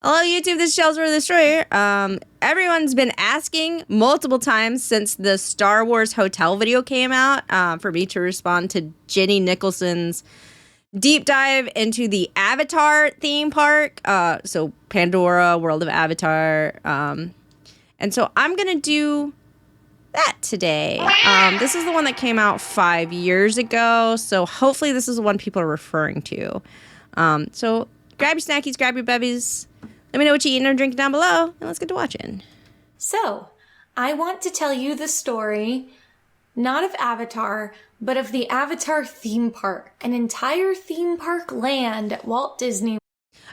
Hello, YouTube. This is Shelter the Destroyer. Everyone's been asking multiple times since the Star Wars Hotel video came out for me to respond to Jenny Nicholson's deep dive into the Avatar theme park. So Pandora, World of Avatar. And so I'm going to do that today. This is the one that came out 5 years ago. So hopefully this is the one people are referring to. So grab your snackies, grab your bevies. Let me know what you're eating or drinking down below, and let's get to watching. So, I want to tell you the story, not of Avatar, but of the Avatar theme park. An entire theme park land at Walt Disney.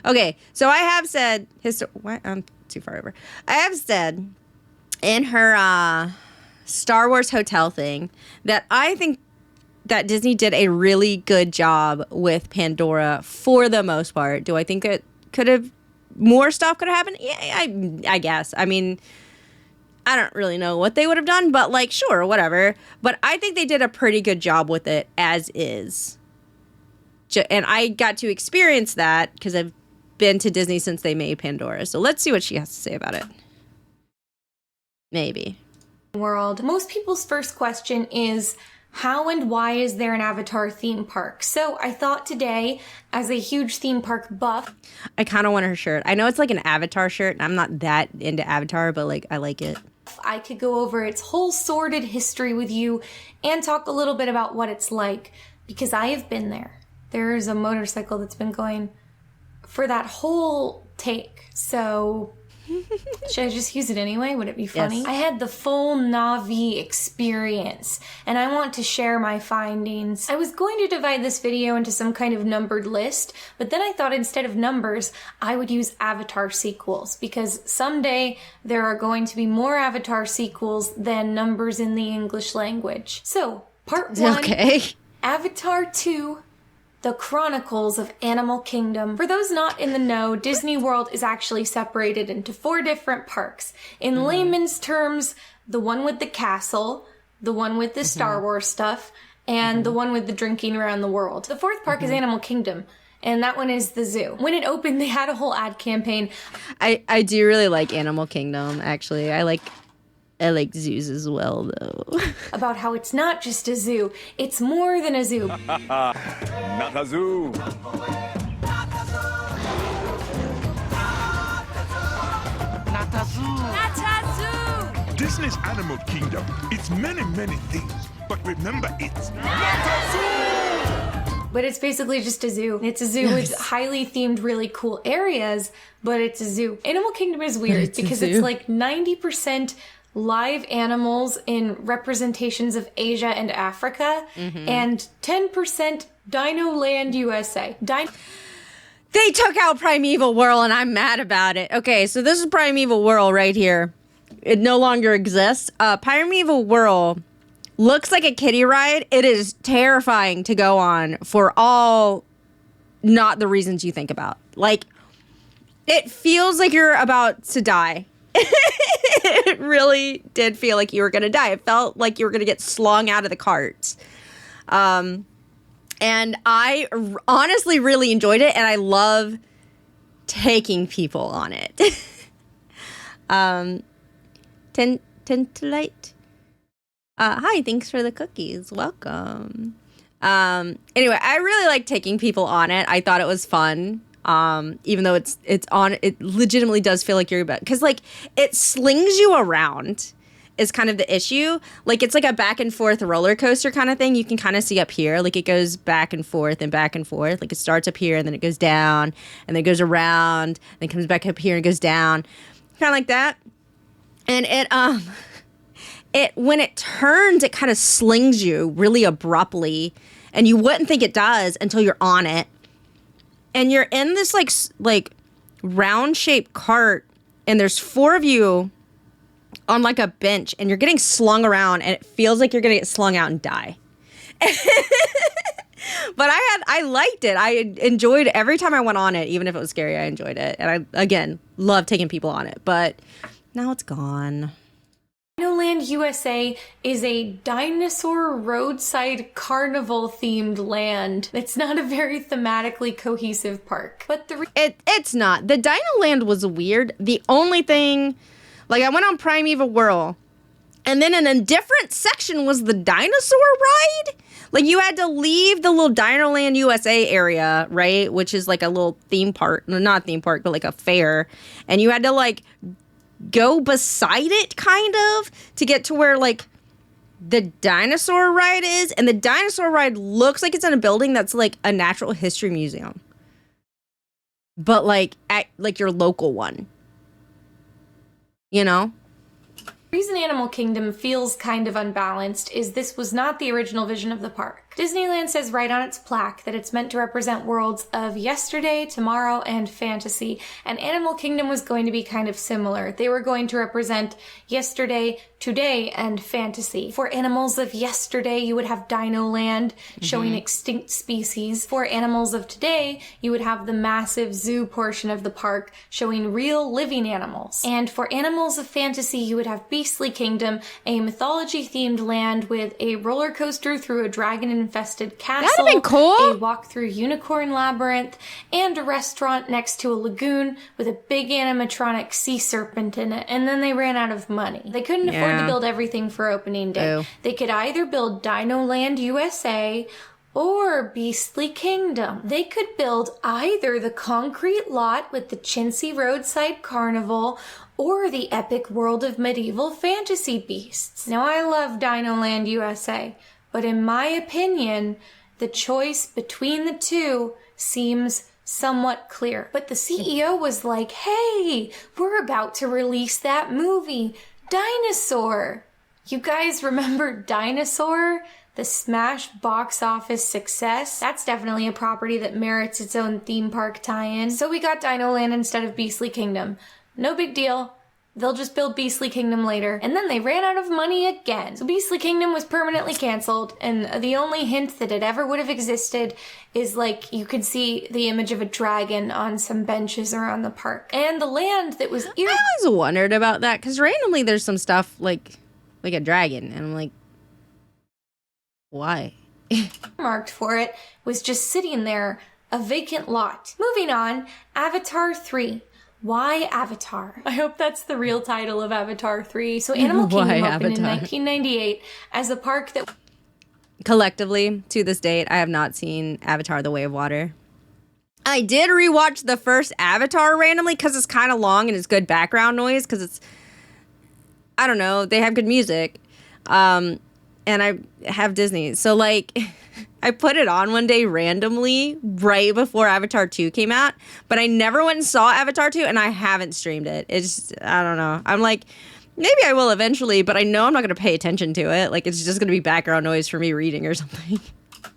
Okay, so I have said, what? I'm too far over. I have said in her Star Wars Hotel thing that I think that Disney did a really good job with Pandora for the most part. Do I think it could have... more stuff could have happened? Yeah, I guess. I mean, I don't really know what they would have done, but like, sure, whatever. But I think they did a pretty good job with it as is. And I got to experience that because I've been to Disney since they made Pandora. So let's see what she has to say about it. Maybe. World. Most people's first question is, how and why is there an Avatar theme park? So I thought today, as a huge theme park buff, I kind of want her shirt. I know it's like an Avatar shirt, and I'm not that into Avatar, but like I like it. I could go over its whole sordid history with you and talk a little bit about what it's like, because I have been there. There's a motorcycle that's been going for that whole take, so... should I just use it anyway? Would it be funny? Yes. I had the full Na'vi experience, and I want to share my findings. I was going to divide this video into some kind of numbered list, but then I thought instead of numbers, I would use Avatar sequels, because someday there are going to be more Avatar sequels than numbers in the English language. So, part 1, okay. Avatar 2, The Chronicles of Animal Kingdom. For those not in the know, Disney World is actually separated into 4 different parks. In layman's terms, the one with the castle, the one with the Star Wars stuff, and the one with the drinking around the world. The 4th park is Animal Kingdom, and that one is the zoo. When it opened, they had a whole ad campaign. I do really like Animal Kingdom, actually. I like zoos as well, though. About how it's not just a zoo, it's more than a zoo. Not a zoo. Not a zoo. Not a zoo. Disney's Animal Kingdom, it's many, many things. But remember, it's not a zoo. But it's basically just a zoo. It's a zoo with highly themed, really cool areas, but it's a zoo. Animal Kingdom is weird because it's like 90% live animals in representations of Asia and Africa, and 10% Dino Land USA. They took out Primeval Whirl, and I'm mad about it. Okay, so this is Primeval Whirl right here. It no longer exists. Primeval Whirl looks like a kiddie ride. It is terrifying to go on for all not the reasons you think about. Like, it feels like you're about to die. It really did feel like you were going to die. It felt like you were going to get slung out of the carts. And I honestly really enjoyed it, and I love taking people on it. Tintelite. Hi, thanks for the cookies. Welcome. Anyway, I really like taking people on it. I thought it was fun. Even though it legitimately does feel like you're about, because like it slings you around is kind of the issue. Like it's like a back and forth roller coaster kind of thing. You can kind of see up here, like it goes back and forth and back and forth. Like it starts up here and then it goes down and then it goes around and then comes back up here and goes down, kind of like that. And it when it turns, it kind of slings you really abruptly, and you wouldn't think it does until you're on it. And you're in this like round-shaped cart, and there's 4 of you on like a bench, and you're getting slung around, and it feels like you're gonna get slung out and die. But I liked it. I enjoyed every time I went on it, even if it was scary. I enjoyed it, and I again love taking people on it. But now it's gone. Dinoland USA is a dinosaur roadside carnival themed land. It's not a very thematically cohesive park. But it's not. The Dinoland was weird. The only thing, like, I went on Primeval Whirl, and then in a different section was the dinosaur ride. Like, you had to leave the little Dinoland USA area, right? Which is like a little theme park. No, not theme park, but like a fair. And you had to, like, go beside it, kind of, to get to where, like, the dinosaur ride is. And the dinosaur ride looks like it's in a building that's, like, a natural history museum. But, like, at, like, your local one. You know? The reason Animal Kingdom feels kind of unbalanced is this was not the original vision of the park. Disneyland says right on its plaque that it's meant to represent worlds of yesterday, tomorrow, and fantasy, and Animal Kingdom was going to be kind of similar. They were going to represent yesterday, today, and fantasy. For animals of yesterday, you would have Dino Land, showing extinct species. For animals of today, you would have the massive zoo portion of the park, showing real living animals. And for animals of fantasy, you would have Beastly Kingdom, a mythology-themed land with a roller coaster through a dragon-infested castle, that'd been cool. A walk through Unicorn Labyrinth, and a restaurant next to a lagoon with a big animatronic sea serpent in it. And then they ran out of money. They couldn't afford to build everything for opening day. Ew. They could either build Dino Land USA or Beastly Kingdom. They could build either the concrete lot with the chintzy roadside carnival or the epic world of medieval fantasy beasts. Now, I love Dino Land USA, but in my opinion, the choice between the two seems somewhat clear. But the CEO was like, hey, we're about to release that movie, Dinosaur. You guys remember Dinosaur? The smash box office success? That's definitely a property that merits its own theme park tie-in. So we got Dino Land instead of Beastly Kingdom. No big deal. They'll just build Beastly Kingdom later. And then they ran out of money again. So Beastly Kingdom was permanently canceled, and the only hint that it ever would have existed is, like, you could see the image of a dragon on some benches around the park. And the land that was... I always wondered about that, because randomly there's some stuff like a dragon, and I'm like, why? marked for it was just sitting there, a vacant lot. Moving on, Avatar 3. Why Avatar? I hope that's the real title of Avatar 3. So Animal Kingdom opened in 1998 as a park that... Collectively, to this date, I have not seen Avatar: The Way of Water. I did rewatch the first Avatar randomly because it's kind of long and it's good background noise because it's... I don't know. They have good music. And I have Disney. So, like... I put it on one day randomly right before Avatar 2 came out, but I never went and saw Avatar 2, and I haven't streamed it. It's just, I don't know. I'm like, maybe I will eventually, but I know I'm not going to pay attention to it. Like, it's just going to be background noise for me reading or something.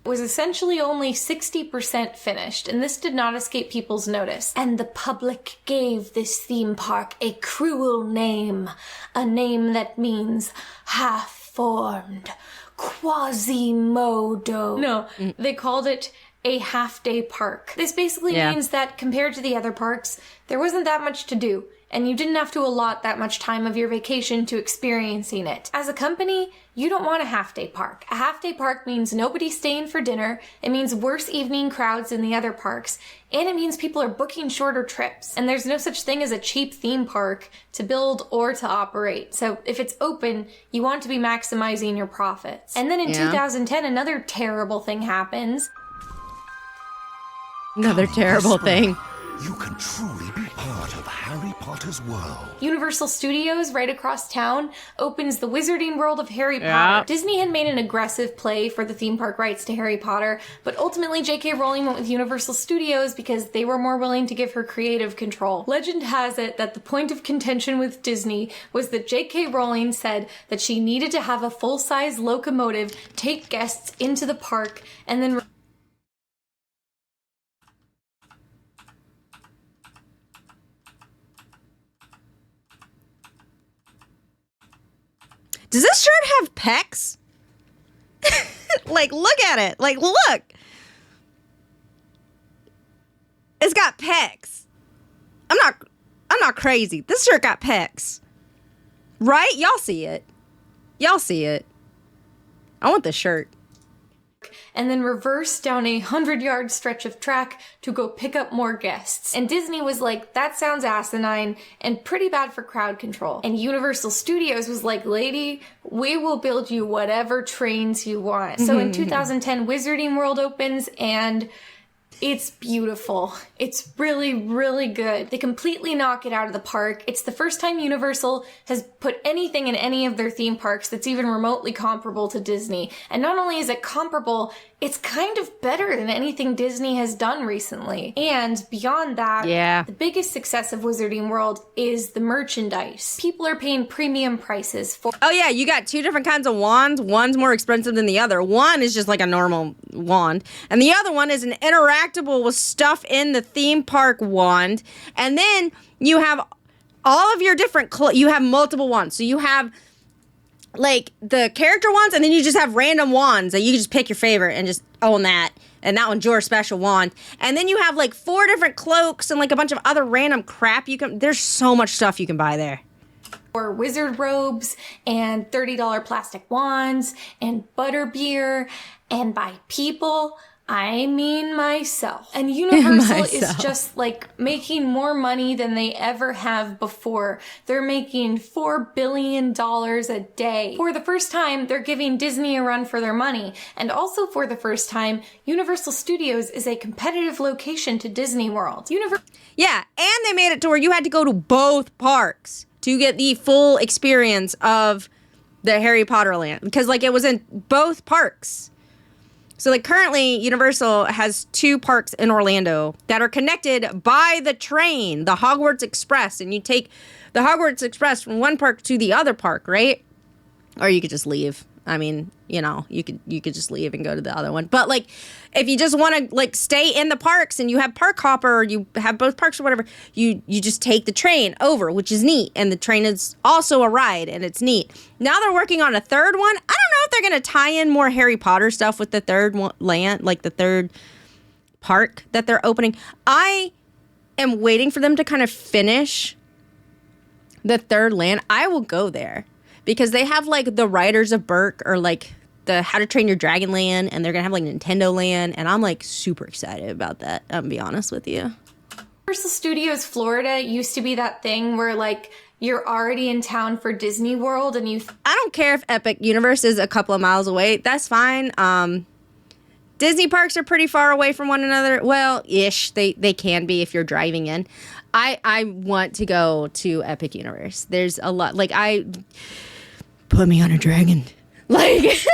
Was essentially only 60% finished, and this did not escape people's notice. And the public gave this theme park a cruel name, a name that means half-formed. Quasimodo. No, they called it a half-day park. This basically means that compared to the other parks, there wasn't that much to do, and you didn't have to allot that much time of your vacation to experiencing it. As a company, you don't want a half-day park. A half-day park means nobody staying for dinner, it means worse evening crowds in the other parks, and it means people are booking shorter trips. And there's no such thing as a cheap theme park to build or to operate. So if it's open, you want to be maximizing your profits. And then in 2010, another terrible thing happens. Another terrible thing. You can truly be part of Harry Potter's world. Universal Studios, right across town, opens the Wizarding World of Harry Potter. Disney had made an aggressive play for the theme park rights to Harry Potter, but ultimately J.K. Rowling went with Universal Studios because they were more willing to give her creative control. Legend has it that the point of contention with Disney was that J.K. Rowling said that she needed to have a full-size locomotive take guests into the park and then... Does this shirt have pecs? Like, look at it. Like, look. It's got pecs. I'm not crazy. This shirt got pecs. Right? Y'all see it. Y'all see it. I want the shirt. And then reverse down a 100-yard stretch of track to go pick up more guests. And Disney was like, that sounds asinine and pretty bad for crowd control. And Universal Studios was like, lady, we will build you whatever trains you want. So in 2010, Wizarding World opens and it's beautiful. It's really, really good. They completely knock it out of the park. It's the first time Universal has put anything in any of their theme parks that's even remotely comparable to Disney. And not only is it comparable, it's kind of better than anything Disney has done recently. And beyond that, the biggest success of Wizarding World is the merchandise. People are paying premium prices for... Oh yeah, you got 2 different kinds of wands. One's more expensive than the other. One is just like a normal wand. And the other one is an interactable with stuff in the theme park wand. And then you have all of your different... you have multiple wands. So you have... like the character wands, and then you just have random wands that you just pick your favorite and just own that. And that one's your special wand. And then you have like 4 different cloaks and like a bunch of other random crap you can... there's so much stuff you can buy there. Or wizard robes and $30 plastic wands and butterbeer, and by people, I mean myself. And Universal is just like making more money than they ever have before. They're making $4 billion a day. For the first time, they're giving Disney a run for their money. And also for the first time, Universal Studios is a competitive location to Disney World. Yeah, and they made it to where you had to go to both parks to get the full experience of the Harry Potter land. Because like it was in both parks. So like currently Universal has 2 parks in Orlando that are connected by the train, the Hogwarts Express. And you take the Hogwarts Express from one park to the other park, right? Or you could just leave. I mean, you know, you could just leave and go to the other one. But like, if you just want to like stay in the parks and you have park hopper or you have both parks or whatever, you just take the train over, which is neat. And the train is also a ride and it's neat. Now they're working on a third one. I don't know if they're going to tie in more Harry Potter stuff with the third land, like the third park that they're opening. I am waiting for them to kind of finish the third land. I will go there. Because they have, like, the Riders of Berk or, like, the How to Train Your Dragon Land. And they're going to have, like, Nintendo Land. And I'm, like, super excited about that. I'm going to be honest with you. Universal Studios Florida used to be that thing where, like, you're already in town for Disney World and you... I don't care if Epic Universe is a couple of miles away. That's fine. Disney parks are pretty far away from one another. Well, ish. They can be if you're driving in. I want to go to Epic Universe. There's a lot... like, put me on a dragon. Like...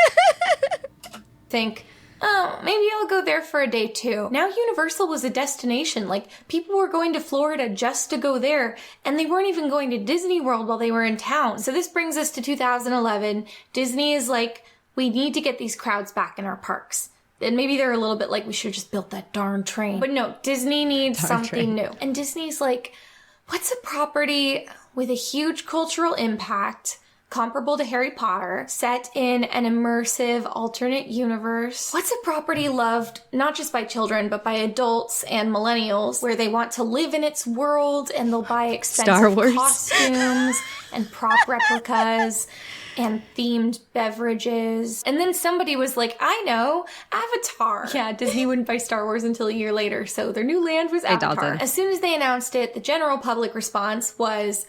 think, oh, maybe I'll go there for a day too. Now Universal was a destination. Like, people were going to Florida just to go there, and they weren't even going to Disney World while they were in town. So this brings us to 2011. Disney is like, we need to get these crowds back in our parks. And maybe they're a little bit like, we should have just built that darn train. But no, Disney needs something new. And Disney's like, what's a property with a huge cultural impact, comparable to Harry Potter, set in an immersive alternate universe? What's a property loved not just by children, but by adults and millennials, where they want to live in its world and they'll buy expensive costumes and prop replicas and themed beverages? And then somebody was like, I know, Avatar. Yeah, Disney wouldn't buy Star Wars until a year later, so their new land was Avatar. As soon as they announced it, the general public response was,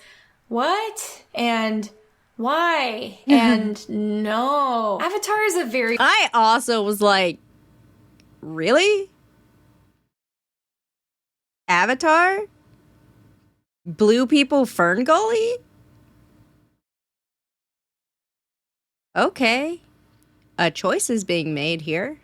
what? And... why? And no. Avatar is a very... I also was like, really? Avatar? Blue people Fern Gully? Okay. A choice is being made here.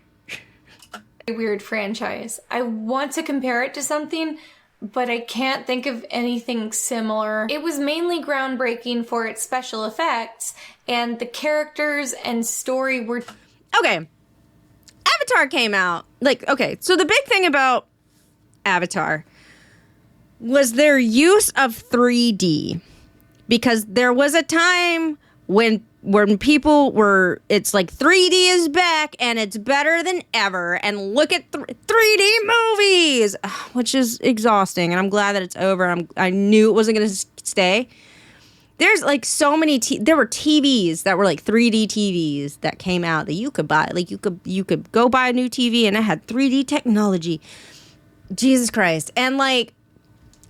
weird franchise. I want to compare it to something, but I can't think of anything similar. It was mainly groundbreaking for its special effects, and the characters and story were... Okay. Avatar came out. So the big thing about Avatar was their use of 3D. Because there was a time when people were, it's like 3D is back and it's better than ever. And look at 3D movies, which is exhausting. And I'm glad that it's over. I knew it wasn't going to stay. there's like so many there were TVs that were like 3D TVs that came out that you could buy. Like you could go buy a new TV and it had 3D technology. Jesus Christ. And like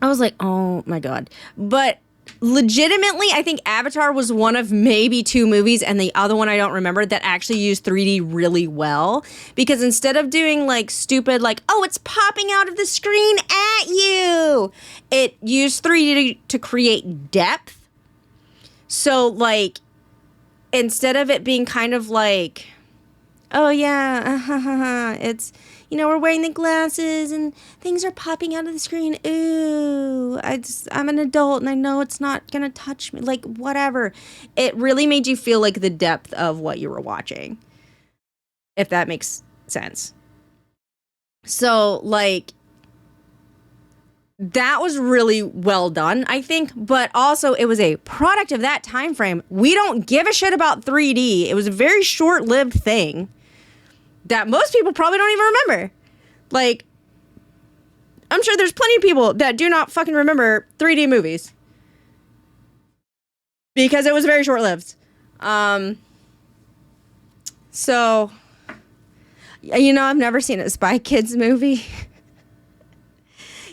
I was like, "Oh my God." But legitimately, I think Avatar was one of maybe 2 movies, and the other one I don't remember, that actually used 3D really well. Because instead of doing like stupid, like, oh, it's popping out of the screen at you, it used 3D to create depth. So like, instead of it being kind of like, oh yeah, it's, you know, we're wearing the glasses and things are popping out of the screen. Ooh, I'm an adult and I know it's not going to touch me. Like, whatever. It really made you feel like the depth of what you were watching, if that makes sense. So, like, that was really well done, I think. But also, it was a product of that time frame. We don't give a shit about 3D. It was a very short-lived thing that most people probably don't even remember. Like, I'm sure there's plenty of people that do not fucking remember 3D movies. Because it was very short-lived. So, you know, I've never seen a Spy Kids movie.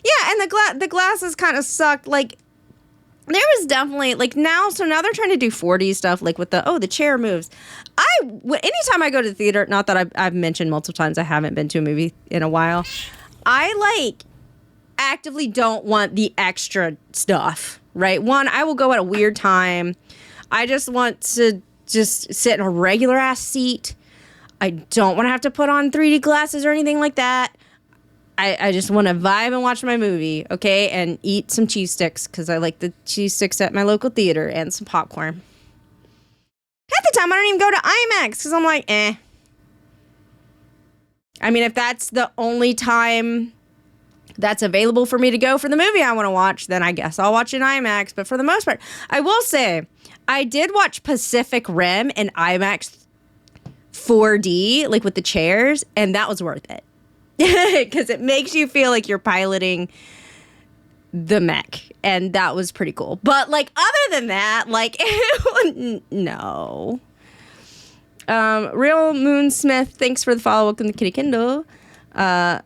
Yeah, and the glasses kind of sucked. Like, there was definitely, like, now they're trying to do 4D stuff, like with the chair moves. Anytime I go to the theater, not that I've mentioned multiple times I haven't been to a movie in a while, I, like, actively don't want the extra stuff, right? One, I will go at a weird time. I just want to just sit in a regular-ass seat. I don't want to have to put on 3D glasses or anything like that. I just want to vibe and watch my movie, okay? And eat some cheese sticks, because I like the cheese sticks at my local theater, and some popcorn. Half the time, I don't even go to IMAX, because I'm like, eh. I mean, if that's the only time that's available for me to go for the movie I want to watch, then I guess I'll watch in IMAX. But for the most part, I will say, I did watch Pacific Rim in IMAX 4D, like with the chairs, and that was worth it. Because it makes you feel like you're piloting the mech, and that was pretty cool. But like, other than that, like, no. Real Moonsmith, thanks for the follow. Welcome to Kitty Kindle. Lab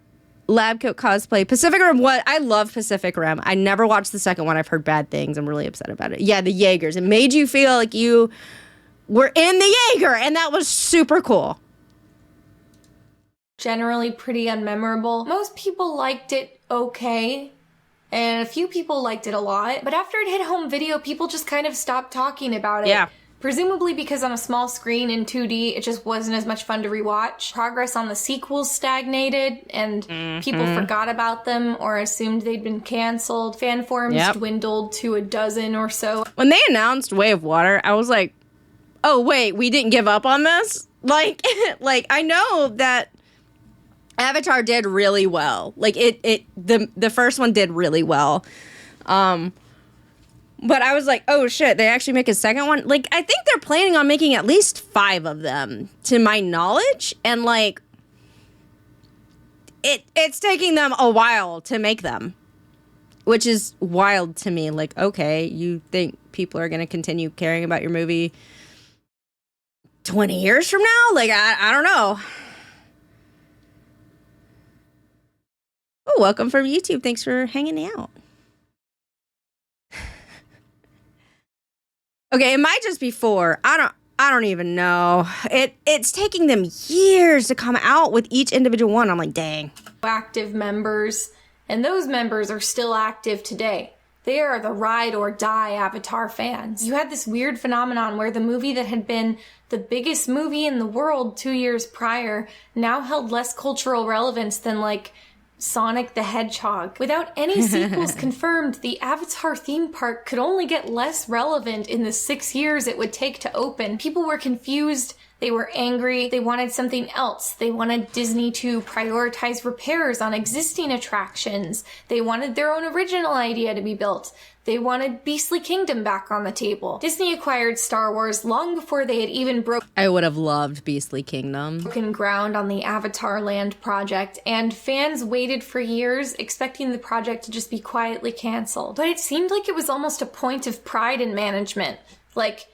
Coat Cosplay, Pacific Rim. What? I love Pacific Rim. I never watched the second one. I've heard bad things. I'm really upset about it. Yeah, the Jaegers. It made you feel like you were in the Jaeger, and that was super cool. Generally pretty unmemorable. Most people liked it okay, and a few people liked it a lot. But after it hit home video, people just kind of stopped talking about it. Yeah. Presumably because on a small screen in 2D, it just wasn't as much fun to rewatch. Progress on the sequels stagnated, and people forgot about them or assumed they'd been canceled. Fan forums dwindled to a dozen or so. When they announced Way of Water, I was like, oh, wait, we didn't give up on this? Like, I know that Avatar did really well. Like, the first one did really well. But I was like, oh shit, they actually make a second one? Like, I think they're planning on making at least 5 of them, to my knowledge. And like, it's taking them a while to make them, which is wild to me. Like, okay, you think people are going to continue caring about your movie 20 years from now? Like, I don't know. Oh, welcome from YouTube. Thanks for hanging out. Okay, it might just be 4. I don't even know. It's taking them years to come out with each individual one. I'm like, dang. Active members, and those members are still active today. They are the ride or die Avatar fans. You had this weird phenomenon where the movie that had been the biggest movie in the world 2 years prior now held less cultural relevance than like Sonic the Hedgehog. Without any sequels confirmed, the Avatar theme park could only get less relevant in the 6 years it would take to open. People were confused. They were angry. They wanted something else. They wanted Disney to prioritize repairs on existing attractions. They wanted their own original idea to be built. They wanted Beastly Kingdom back on the table. Disney acquired Star Wars long before they had even I would have loved Beastly Kingdom. broken ground on the Avatar Land project, and fans waited for years expecting the project to just be quietly canceled. But it seemed like it was almost a point of pride in management. Like,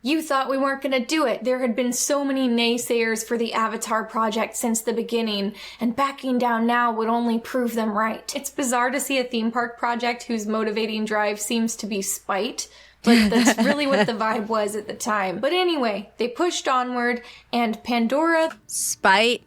you thought we weren't gonna do it. There had been so many naysayers for the Avatar project since the beginning, and backing down now would only prove them right. It's bizarre to see a theme park project whose motivating drive seems to be spite, but that's really what the vibe was at the time. But anyway, they pushed onward, and Pandora... Spite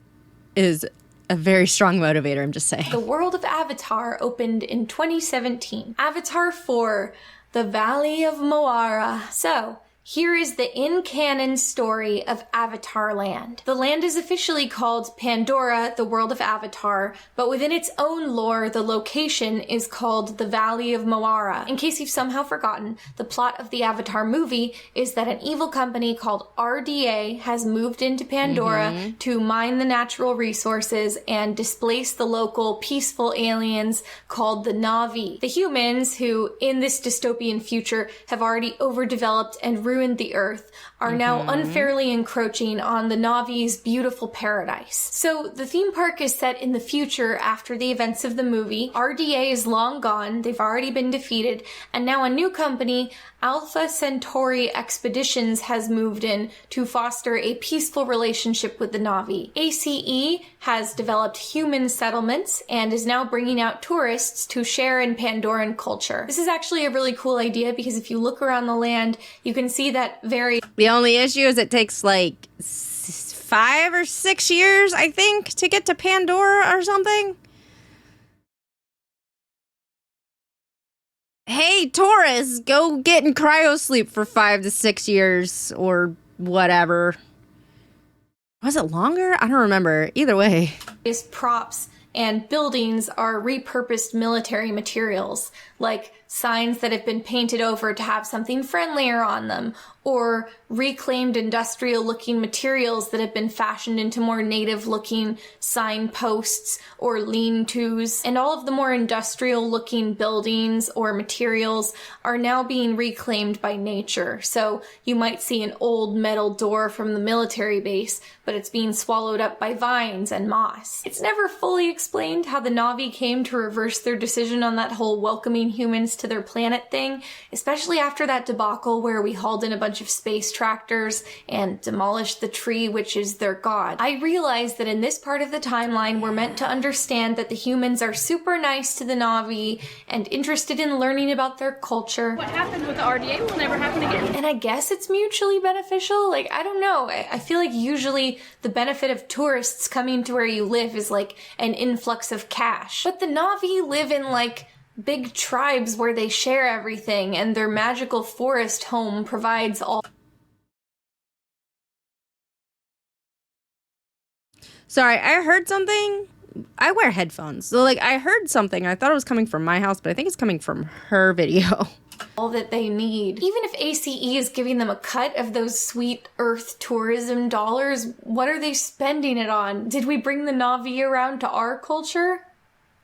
is a very strong motivator, I'm just saying. The world of Avatar opened in 2017. Avatar 4, The Valley of Moara. So... here is the in-canon story of Avatar Land. The land is officially called Pandora, the world of Avatar, but within its own lore, the location is called the Valley of Moara. In case you've somehow forgotten, the plot of the Avatar movie is that an evil company called RDA has moved into Pandora to mine the natural resources and displace the local peaceful aliens called the Na'vi. The humans, who in this dystopian future have already overdeveloped and ruined the earth, are now unfairly encroaching on the Na'vi's beautiful paradise. So the theme park is set in the future after the events of the movie. RDA is long gone, they've already been defeated, and now a new company, Alpha Centauri Expeditions, has moved in to foster a peaceful relationship with the Na'vi. ACE has developed human settlements and is now bringing out tourists to share in Pandoran culture. This is actually a really cool idea because if you look around the land, you can see that The only issue is it takes like 5 or 6 years, I think, to get to Pandora or something. Hey, tourists, go get in cryo sleep for 5 to 6 years or whatever. Was it longer? I don't remember. Either way. props and buildings are repurposed military materials, like signs that have been painted over to have something friendlier on them, or reclaimed industrial-looking materials that have been fashioned into more native-looking signposts or lean-tos. And all of the more industrial-looking buildings or materials are now being reclaimed by nature. So you might see an old metal door from the military base, but it's being swallowed up by vines and moss. It's never fully explained how the Na'vi came to reverse their decision on that whole welcoming humans to their planet thing, especially after that debacle where we hauled in a bunch of space tractors and demolished the tree, which is their god. I realize that in this part of the timeline, we're meant to understand that the humans are super nice to the Na'vi and interested in learning about their culture. What happened with the RDA will never happen again. And I guess it's mutually beneficial. Like, I don't know. I feel like usually the benefit of tourists coming to where you live is like an influx of cash. But the Na'vi live in like big tribes where they share everything, and their magical forest home provides all. Sorry, I heard something. I wear headphones. So, like, I heard something. I thought it was coming from my house, but I think it's coming from her video. All that they need. Even if ACE is giving them a cut of those sweet Earth tourism dollars, what are they spending it on? Did we bring the Na'vi around to our culture?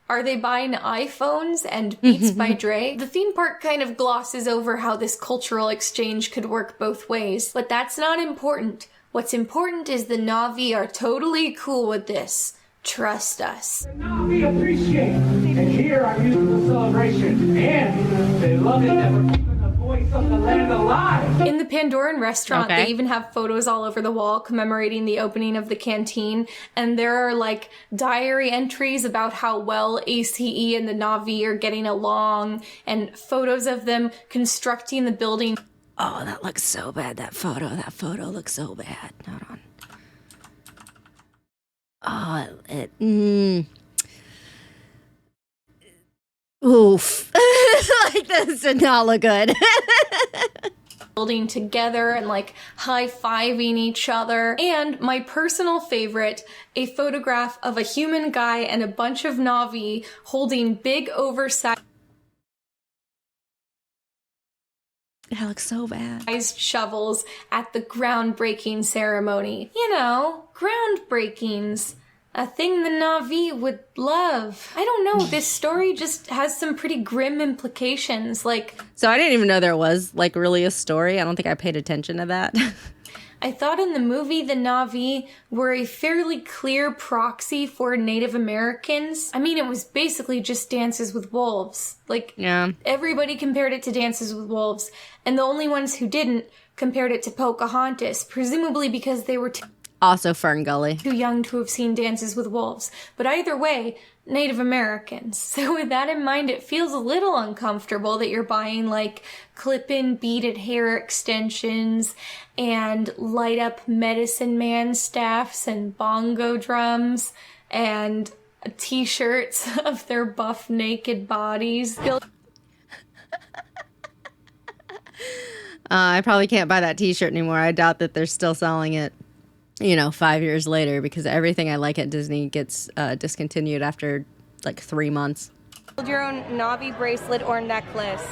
Are they buying iPhones and Beats by Dre? The theme park kind of glosses over how this cultural exchange could work both ways, but that's not important. What's important is the Na'vi are totally cool with this. Trust us. We appreciate, and here our musical celebration, and they love it that we're keeping the voice of the land alive. In the Pandoran restaurant, They even have photos all over the wall commemorating the opening of the canteen, and there are like diary entries about how well ACE and the Na'vi are getting along, and photos of them constructing the building. Oh, that looks so bad, that photo looks so bad. Hold on. Oh, oof. Like, this did not look good. Building together and like high-fiving each other. And my personal favorite, a photograph of a human guy and a bunch of Na'vi holding big oversized. That looks so bad. Shovels at the groundbreaking ceremony. You know, groundbreakings. A thing the Na'vi would love. I don't know, this story just has some pretty grim implications, like... So I didn't even know there was, like, really a story. I don't think I paid attention to that. I thought in the movie the Na'vi were a fairly clear proxy for Native Americans. I mean, it was basically just Dances with Wolves. Like, yeah. Everybody compared it to Dances with Wolves, and the only ones who didn't compared it to Pocahontas, presumably because they were also Fern Gully. Too young to have seen Dances with Wolves. But either way, Native Americans. So with that in mind, it feels a little uncomfortable that you're buying like clip-in beaded hair extensions and light up medicine man staffs and bongo drums and t-shirts of their buff naked bodies. I probably can't buy that t-shirt anymore. I doubt that they're still selling it. 5 years later, because everything I like at Disney gets discontinued after like 3 months. Build your own Na'vi bracelet or necklace.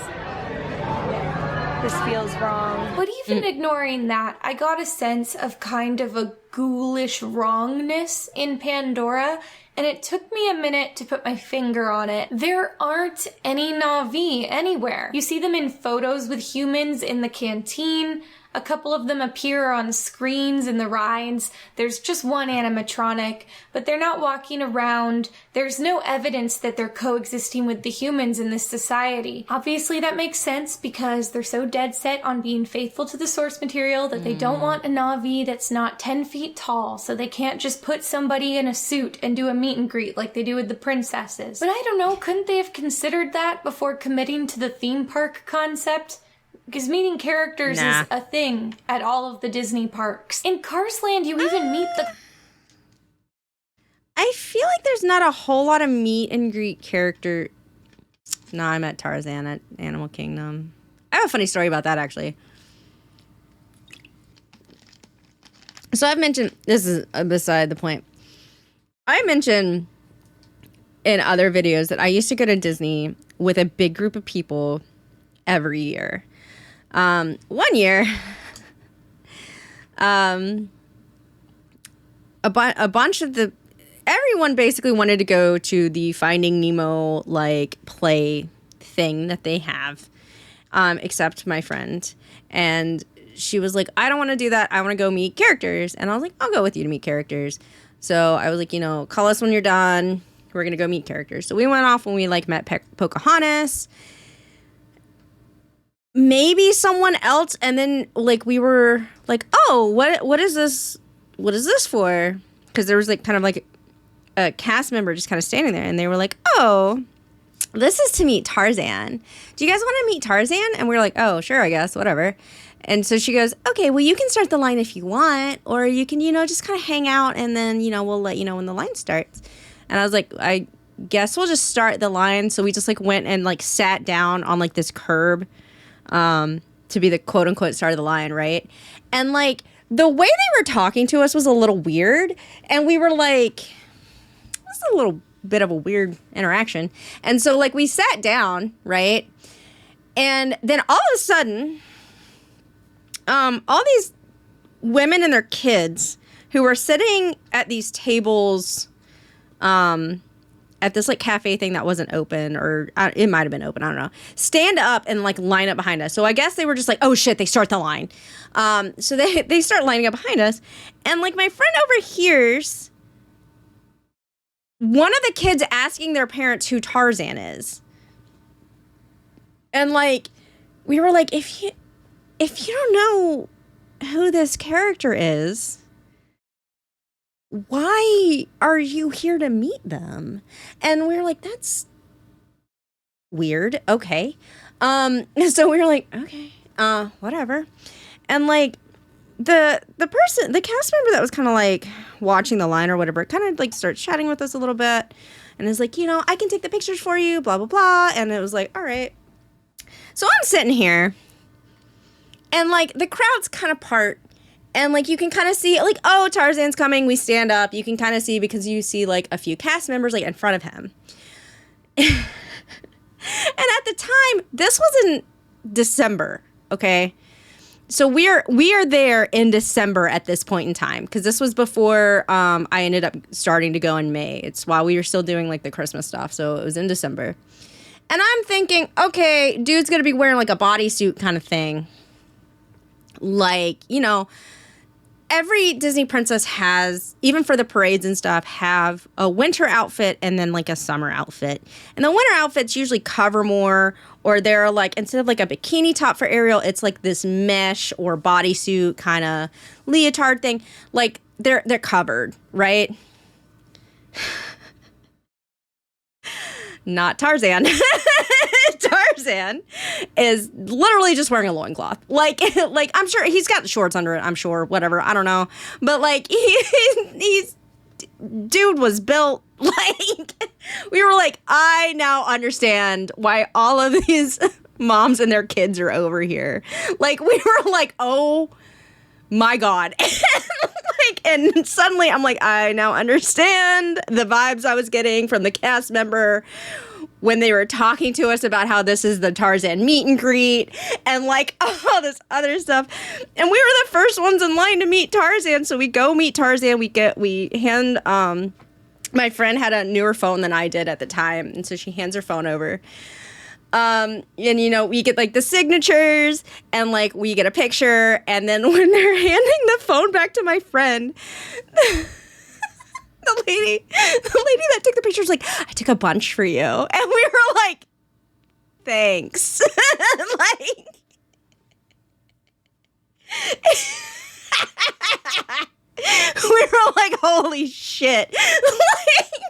This feels wrong. But even ignoring that, I got a sense of kind of a ghoulish wrongness in Pandora, and it took me a minute to put my finger on it. There aren't any Na'vi anywhere. You see them in photos with humans in the canteen. A couple of them appear on screens in the rides. There's just one animatronic, but they're not walking around. There's no evidence that they're coexisting with the humans in this society. Obviously that makes sense because they're so dead set on being faithful to the source material that they don't want a Na'vi that's not 10 feet tall, so they can't just put somebody in a suit and do a meet and greet like they do with the princesses. But I don't know, couldn't they have considered that before committing to the theme park concept? Because meeting characters is a thing at all of the Disney parks. In Cars Land, you even meet the... I feel like there's not a whole lot of meet and greet character. No, I met Tarzan at Animal Kingdom. I have a funny story about that, actually. So I've mentioned, this is beside the point. I mentioned in other videos that I used to go to Disney with a big group of people every year. 1 year, a bunch of everyone basically wanted to go to the Finding Nemo like play thing that they have, except my friend. And she was like, I don't want to do that. I want to go meet characters. And I was like, I'll go with you to meet characters. So I was like, call us when you're done. We're going to go meet characters. So we went off when we like met Pocahontas. Maybe someone else, and then like we were like, oh, what is this for? Because there was like kind of like a cast member just kind of standing there, and they were like, oh, this is to meet Tarzan. Do you guys want to meet Tarzan? And we were like, oh, sure, I guess, whatever. And so she goes, okay, well, you can start the line if you want, or you can just kind of hang out, and then we'll let you know when the line starts. And I was like, I guess we'll just start the line. So we just like went and like sat down on like this curb. To be the quote unquote start of the line, right? And like the way they were talking to us was a little weird, and we were like, this is a little bit of a weird interaction. And so like we sat down, right? And then all of a sudden, all these women and their kids who were sitting at these tables, at this like cafe thing that wasn't open, or it might have been open, I don't know, stand up and like line up behind us. So I guess they were just like, oh shit, they start the line. So they start lining up behind us, and like my friend overhears one of the kids asking their parents who Tarzan is. And like we were like, if you don't know who this character is, why are you here to meet them? And we were like, that's weird. Okay. So we were like, okay, whatever. And like the cast member that was kind of like watching the line or whatever, kind of like starts chatting with us a little bit, and is like, I can take the pictures for you, blah, blah, blah. And it was like, all right. So I'm sitting here, and like the crowd's kind of part. And, like, you can kind of see, like, oh, Tarzan's coming. We stand up. You can kind of see because you see, like, a few cast members, like, in front of him. And at the time, this was in December, Okay. So we are there in December at this point in time, because this was before I ended up starting to go in May. It's while we were still doing like the Christmas stuff. So it was in December. And I'm thinking, okay, dude's going to be wearing like a bodysuit kind of thing. Like, you know, every Disney princess has, even for the parades and stuff, have a winter outfit and then like a summer outfit. And the winter outfits usually cover more, or they're like, instead of like a bikini top for Ariel, it's like this mesh or bodysuit kind of leotard thing. Like they're covered, right? Not Tarzan. Tarzan is literally just wearing a loincloth. Like I'm sure he's got shorts under it. I'm sure, whatever. I don't know. But like he's dude was built like, we were like, I now understand why all of these moms and their kids are over here. Like we were like, oh my God. And suddenly I'm like, I now understand the vibes I was getting from the cast member when they were talking to us about how this is the Tarzan meet and greet and like all this other stuff. And we were the first ones in line to meet Tarzan. So we go meet Tarzan. We hand, my friend had a newer phone than I did at the time. And so she hands her phone over. And you know, we get like the signatures and like we get a picture. And then when they're handing the phone back to my friend, the lady that took the picture was like, I took a bunch for you. And we were like, thanks. Like, we were like, holy shit. Like,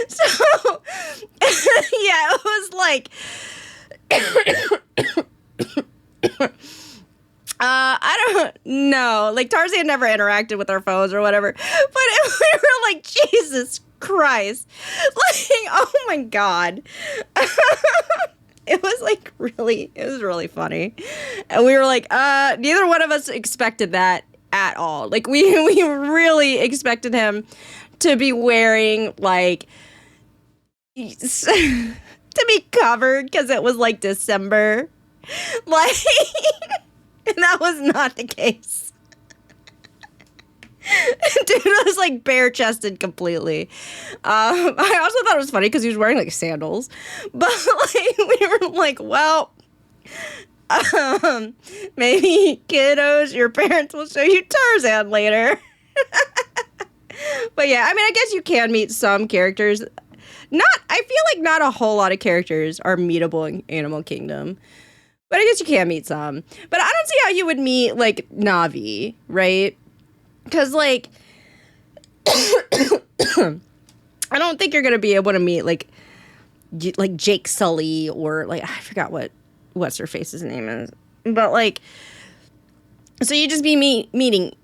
so, yeah, it was like, I don't know. Like, Tarzan never interacted with our phones or whatever. But we were like, Jesus Christ. Like, oh my God. It was really funny. And we were like, neither one of us expected that at all. Like, we really expected him to be wearing, like, to be covered because it was like December. Like, and that was not the case. Dude was like bare chested completely. I also thought it was funny because he was wearing like sandals. But like, we were like, well, maybe kiddos, your parents will show you Tarzan later. But yeah, I mean, I guess you can meet some characters. I feel like not a whole lot of characters are meetable in Animal Kingdom. But I guess you can meet some. But I don't see how you would meet, like, Navi, right? Because, like, I don't think you're going to be able to meet, like Jake Sully or, like, I forgot what's her face's name is. But, like, so you just be meeting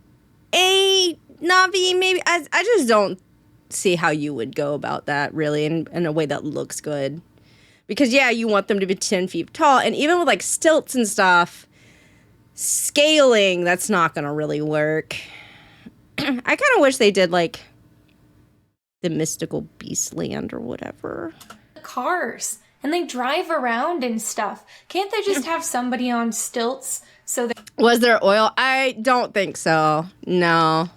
a Navi, maybe. I just don't see how you would go about that, really, in a way that looks good. Because, yeah, you want them to be 10 feet tall. And even with, like, stilts and stuff, scaling, that's not going to really work. I kind of wish they did, like, the Mystical Beast Land or whatever. Cars. And they drive around and stuff. Can't they just have somebody on stilts so that... Was there oil? I don't think so. No.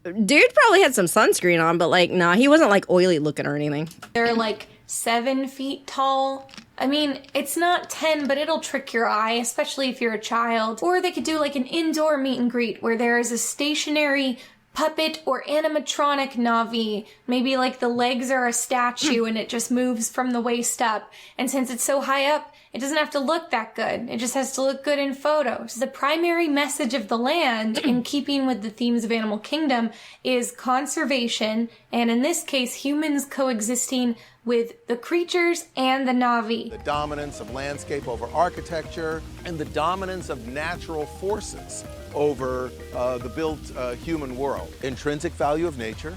Dude probably had some sunscreen on, but, like, nah, he wasn't, like, oily looking or anything. They're, like, 7 feet tall. I mean, it's not 10, but it'll trick your eye, especially if you're a child. Or they could do like an indoor meet and greet where there is a stationary puppet or animatronic Navi. Maybe like the legs are a statue and it just moves from the waist up. And since it's so high up, it doesn't have to look that good. It just has to look good in photos. The primary message of the land, in keeping with the themes of Animal Kingdom, is conservation, and in this case, humans coexisting with the creatures and the Navi. The dominance of landscape over architecture, and the dominance of natural forces over the built human world. Intrinsic value of nature,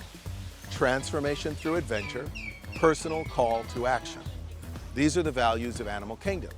transformation through adventure, personal call to action. These are the values of Animal Kingdom.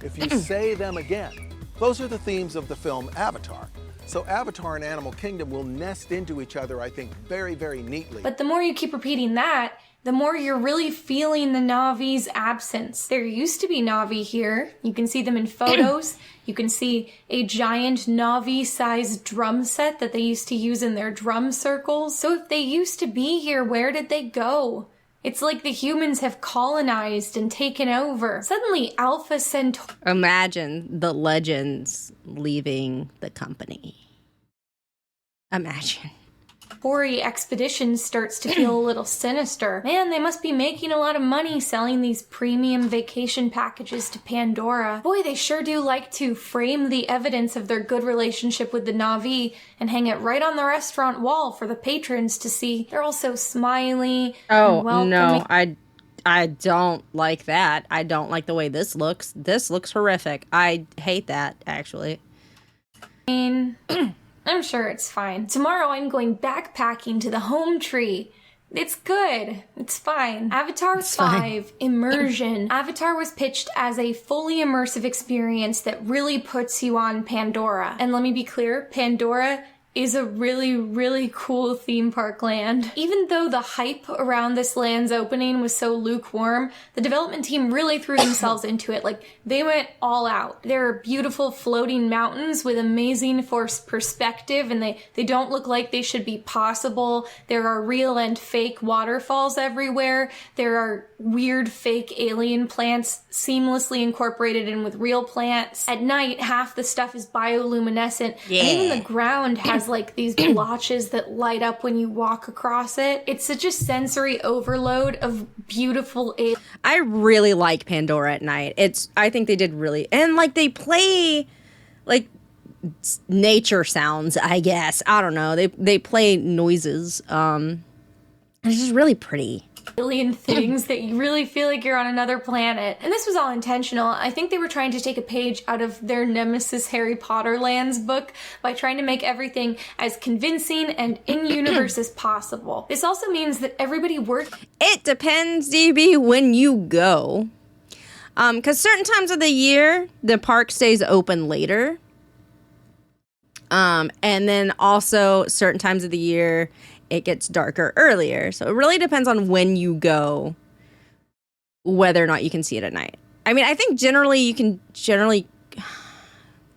If you say them again, those are the themes of the film Avatar. So Avatar and Animal Kingdom will nest into each other, I think, very, very neatly. But the more you keep repeating that, the more you're really feeling the Na'vi's absence. There used to be Na'vi here. You can see them in photos. You can see a giant Na'vi-sized drum set that they used to use in their drum circles. So if they used to be here, where did they go? It's like the humans have colonized and taken over. Suddenly, Alpha Centauri... Imagine the legends leaving the company. Imagine. expedition starts to feel a little sinister. Man, they must be making a lot of money selling these premium vacation packages to Pandora. Boy, they sure do like to frame the evidence of their good relationship with the Na'vi and hang it right on the restaurant wall for the patrons to see. They're all so smiley. Oh, no, I don't like that. I don't like the way this looks. This looks horrific. I hate that, actually. I'm sure it's fine. Tomorrow I'm going backpacking to the home tree. It's good. It's fine. Avatar 5, Immersion. Avatar was pitched as a fully immersive experience that really puts you on Pandora. And let me be clear, Pandora is a really, really cool theme park land. Even though the hype around this land's opening was so lukewarm, the development team really threw themselves into it. Like, they went all out. There are beautiful floating mountains with amazing forced perspective, and they don't look like they should be possible. There are real and fake waterfalls everywhere. There are weird fake alien plants seamlessly incorporated in with real plants. At night, half the stuff is bioluminescent. Yeah. And even the ground has like these blotches that light up when you walk across it. It's such a sensory overload of beautiful I really like Pandora at night. I think they did really, and like they play like nature sounds, I guess. I don't know. They play noises. It's just really pretty. Alien things that you really feel like you're on another planet. And this was all intentional. I think they were trying to take a page out of their nemesis Harry Potter Land's book by trying to make everything as convincing and in-universe as possible. This also means that everybody works... It depends, DB, when you go. Because certain times of the year, the park stays open later. And then also certain times of the year, it gets darker earlier. So it really depends on when you go, whether or not you can see it at night. I mean, I think generally you can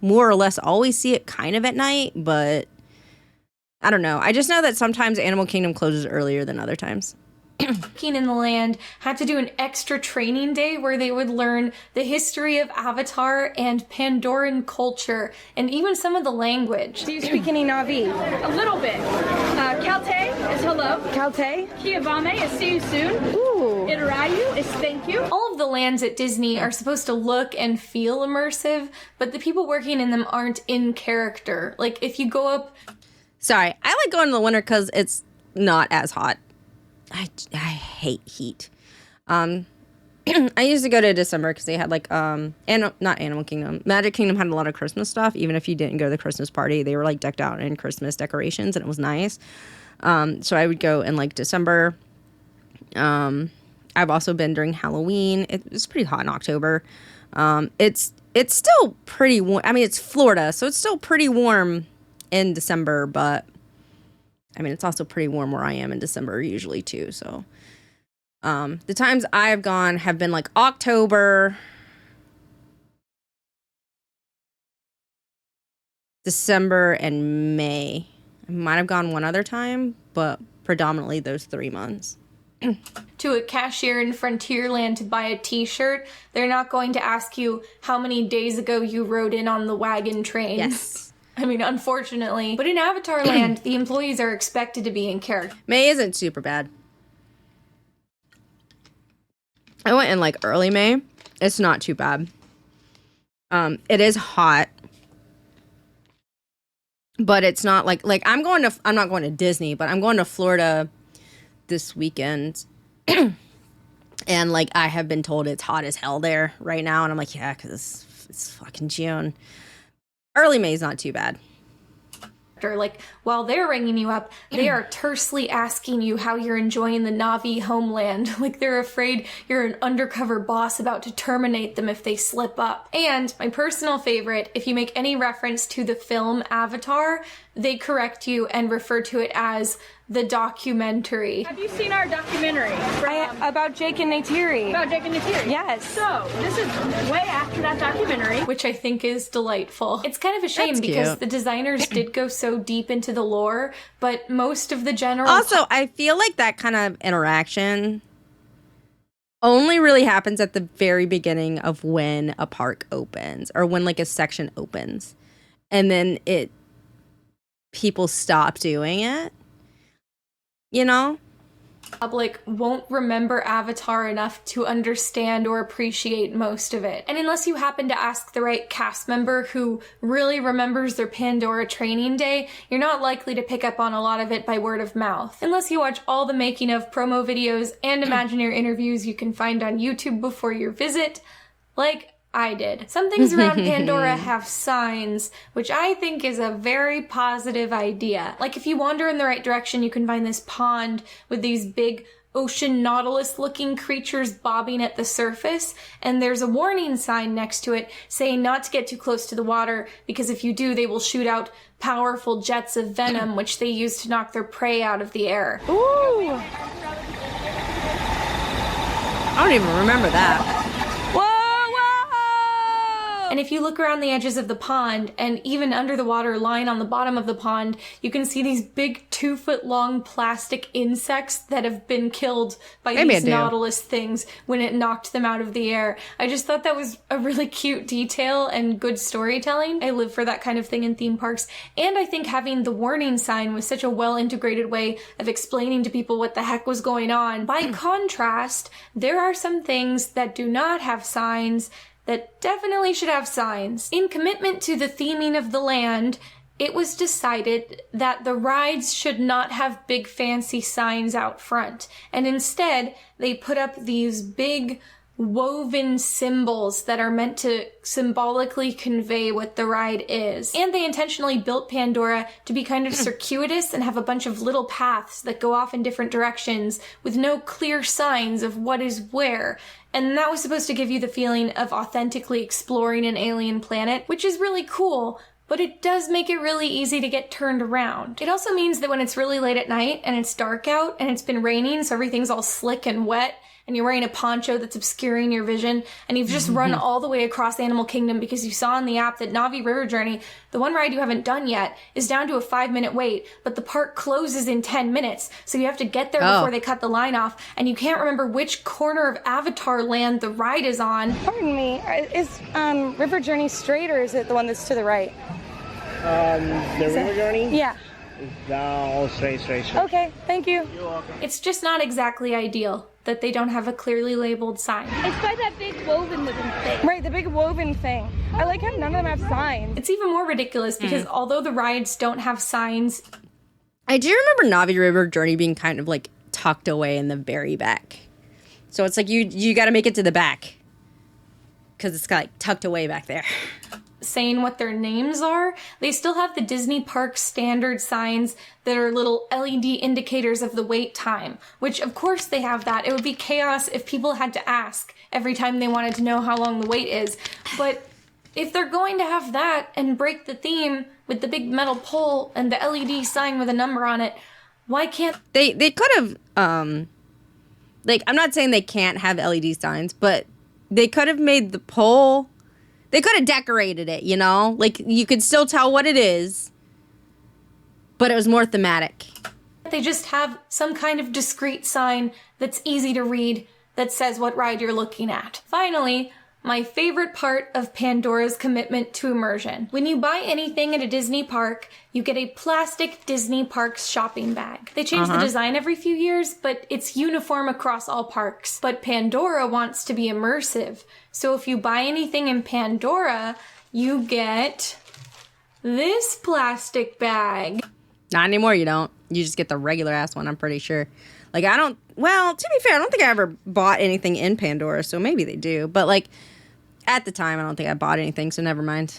more or less always see it kind of at night, but I don't know. I just know that sometimes Animal Kingdom closes earlier than other times. In the land had to do an extra training day where they would learn the history of Avatar and Pandoran culture and even some of the language. Do you speak any Na'vi? A little bit. Kalte is hello. Kalte? Kiavame is see you soon. Ooh. Itarayu is thank you. All of the lands at Disney are supposed to look and feel immersive, but the people working in them aren't in character. Like, if you go up... Sorry, I like going in the winter because it's not as hot. I hate heat. I used to go to December because they had like not Animal Kingdom. Magic Kingdom had a lot of Christmas stuff. Even if you didn't go to the Christmas party, they were like decked out in Christmas decorations and it was nice. So I would go in like December. I've also been during Halloween. It's pretty hot in October. It's still pretty warm. I mean, it's Florida, so it's still pretty warm in December, but I mean, it's also pretty warm where I am in December usually too. So, the times I've gone have been like October, December, and May. I might have gone one other time, but predominantly those 3 months. To a cashier in Frontierland to buy a t-shirt, they're not going to ask you how many days ago you rode in on the wagon train. Yes. I mean, unfortunately. But in Avatar Land, the employees are expected to be in character. May isn't super bad. I went in like early May. It's not too bad. It is hot. But it's not like I'm not going to Disney, but I'm going to Florida this weekend. And like I have been told it's hot as hell there right now, and I'm like, yeah, because it's fucking June. Early May is not too bad. Or like while they're ringing you up, they are tersely asking you how you're enjoying the Na'vi homeland. Like they're afraid you're an undercover boss about to terminate them if they slip up. And my personal favorite, if you make any reference to the film Avatar, they correct you and refer to it as the documentary. Have you seen our documentary? About Jake and Neytiri. About Jake and Neytiri? Yes. So, this is way after that documentary. Which I think is delightful. It's kind of a shame That's because cute. the designers did go so deep into the lore, but most of the general... Also, I feel like that kind of interaction only really happens at the very beginning of when a park opens or when like a section opens. And then people stop doing it. You know? Public won't remember Avatar enough to understand or appreciate most of it. And unless you happen to ask the right cast member who really remembers their Pandora training day, you're not likely to pick up on a lot of it by word of mouth. Unless you watch all the making of promo videos and Imagineer interviews you can find on YouTube before your visit, like I did. Some things around Pandora have signs, which I think is a very positive idea. Like if you wander in the right direction, you can find this pond with these big ocean nautilus looking creatures bobbing at the surface, and there's a warning sign next to it saying not to get too close to the water because if you do, they will shoot out powerful jets of venom which they use to knock their prey out of the air. Ooh. I don't even remember that. And if you look around the edges of the pond and even under the water line on the bottom of the pond, you can see these big 2-foot-long plastic insects that have been killed by these nautilus things when it knocked them out of the air. I just thought that was a really cute detail and good storytelling. I live for that kind of thing in theme parks. And I think having the warning sign was such a well-integrated way of explaining to people what the heck was going on. By contrast, there are some things that do not have signs that definitely should have signs. In commitment to the theming of the land, it was decided that the rides should not have big fancy signs out front, and instead they put up these big woven symbols that are meant to symbolically convey what the ride is. And they intentionally built Pandora to be kind of circuitous and have a bunch of little paths that go off in different directions with no clear signs of what is where. And that was supposed to give you the feeling of authentically exploring an alien planet, which is really cool, but it does make it really easy to get turned around. It also means that when it's really late at night and it's dark out and it's been raining, so everything's all slick and wet, and you're wearing a poncho that's obscuring your vision, and you've just run all the way across Animal Kingdom because you saw in the app that Na'vi River Journey, the one ride you haven't done yet, is down to a 5-minute wait, but the park closes in 10 minutes, so you have to get there before they cut the line off, and you can't remember which corner of Avatar Land the ride is on. Pardon me, is River Journey straight or is it the one that's to the right? The River Journey? Yeah. No, straight. Okay, thank you. You're welcome. It's just not exactly ideal that they don't have a clearly labeled sign. It's by that big woven looking thing. Right, the big woven thing. I like how none of them have signs. It's even more ridiculous because although the rides don't have signs, I do remember Na'vi River Journey being kind of like tucked away in the very back. So it's like you got to make it to the back because it's like tucked away back there. saying what their names are, they still have the Disney Park standard signs that are little LED indicators of the wait time, which of course they have that. It would be chaos if people had to ask every time they wanted to know how long the wait is. But if they're going to have that and break the theme with the big metal pole and the LED sign with a number on it, why can't they could have like, I'm not saying they can't have LED signs, but they could have made the pole, they could have decorated it, you know? Like, you could still tell what it is, but it was more thematic. They just have some kind of discrete sign that's easy to read that says what ride you're looking at. Finally, my favorite part of Pandora's commitment to immersion. When you buy anything at a Disney park, you get a plastic Disney Parks shopping bag. They change the design every few years, but it's uniform across all parks. But Pandora wants to be immersive. So if you buy anything in Pandora, you get this plastic bag. Not anymore, you don't. You just get the regular ass one, I'm pretty sure. Like, to be fair, I don't think I ever bought anything in Pandora, so maybe they do. But, like, at the time, I don't think I bought anything, so never mind.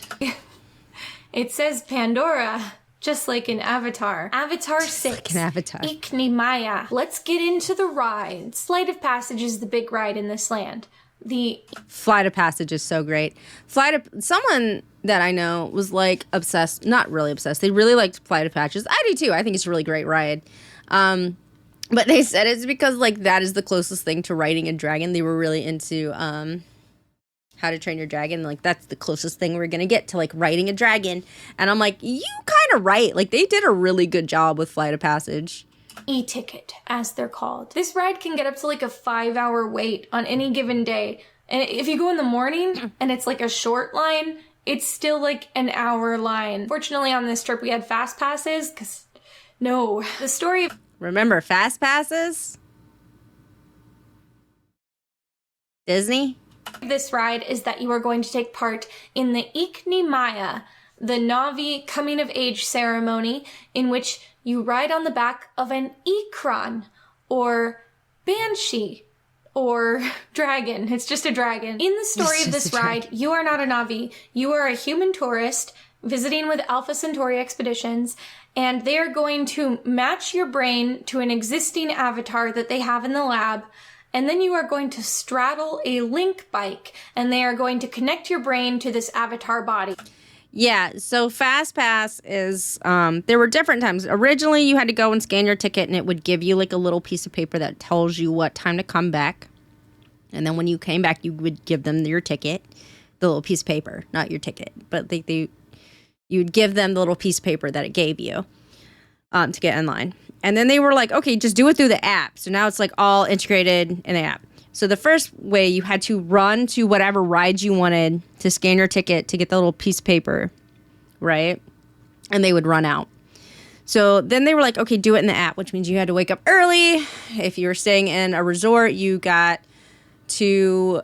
It says Pandora just like in Avatar. Avatar 6. like an Avatar. Ikni-Maya. Let's get into the rides. Flight of Passage is the big ride in this land. The Flight of Passage is so great. Someone that I know was like obsessed, not really obsessed. They really liked Flight of Passage. I do too. I think it's a really great ride. But they said it's because like that is the closest thing to riding a dragon. They were really into How to Train Your Dragon. Like that's the closest thing we're gonna get to like riding a dragon. And I'm like, you kind of right. Like they did a really good job with Flight of Passage. E-ticket, as they're called. This ride can get up to like a 5-hour wait on any given day. And if you go in the morning and it's like a short line, it's still like an hour line. Fortunately, on this trip, we had fast passes because the story of Remember fast passes? Disney? this ride is that you are going to take part in the Ikni-Maya, the Na'vi coming of age ceremony in which you ride on the back of an Ikran or Banshee or dragon. It's just a dragon. In the story of this ride, you are not a Na'vi. You are a human tourist visiting with Alpha Centauri expeditions, and they are going to match your brain to an existing avatar that they have in the lab. And then you are going to straddle a link bike, and they are going to connect your brain to this avatar body. Yeah, so Fast Pass is, there were different times. Originally, you had to go and scan your ticket, and it would give you, like, a little piece of paper that tells you what time to come back. And then when you came back, you would give them your ticket, the little piece of paper, not your ticket. But you would give them the little piece of paper that it gave you to get in line. And then they were like, okay, just do it through the app. So now it's, like, all integrated in the app. So the first way, you had to run to whatever rides you wanted to scan your ticket to get the little piece of paper, right? And they would run out. So then they were like, okay, do it in the app, which means you had to wake up early. If you were staying in a resort, you got to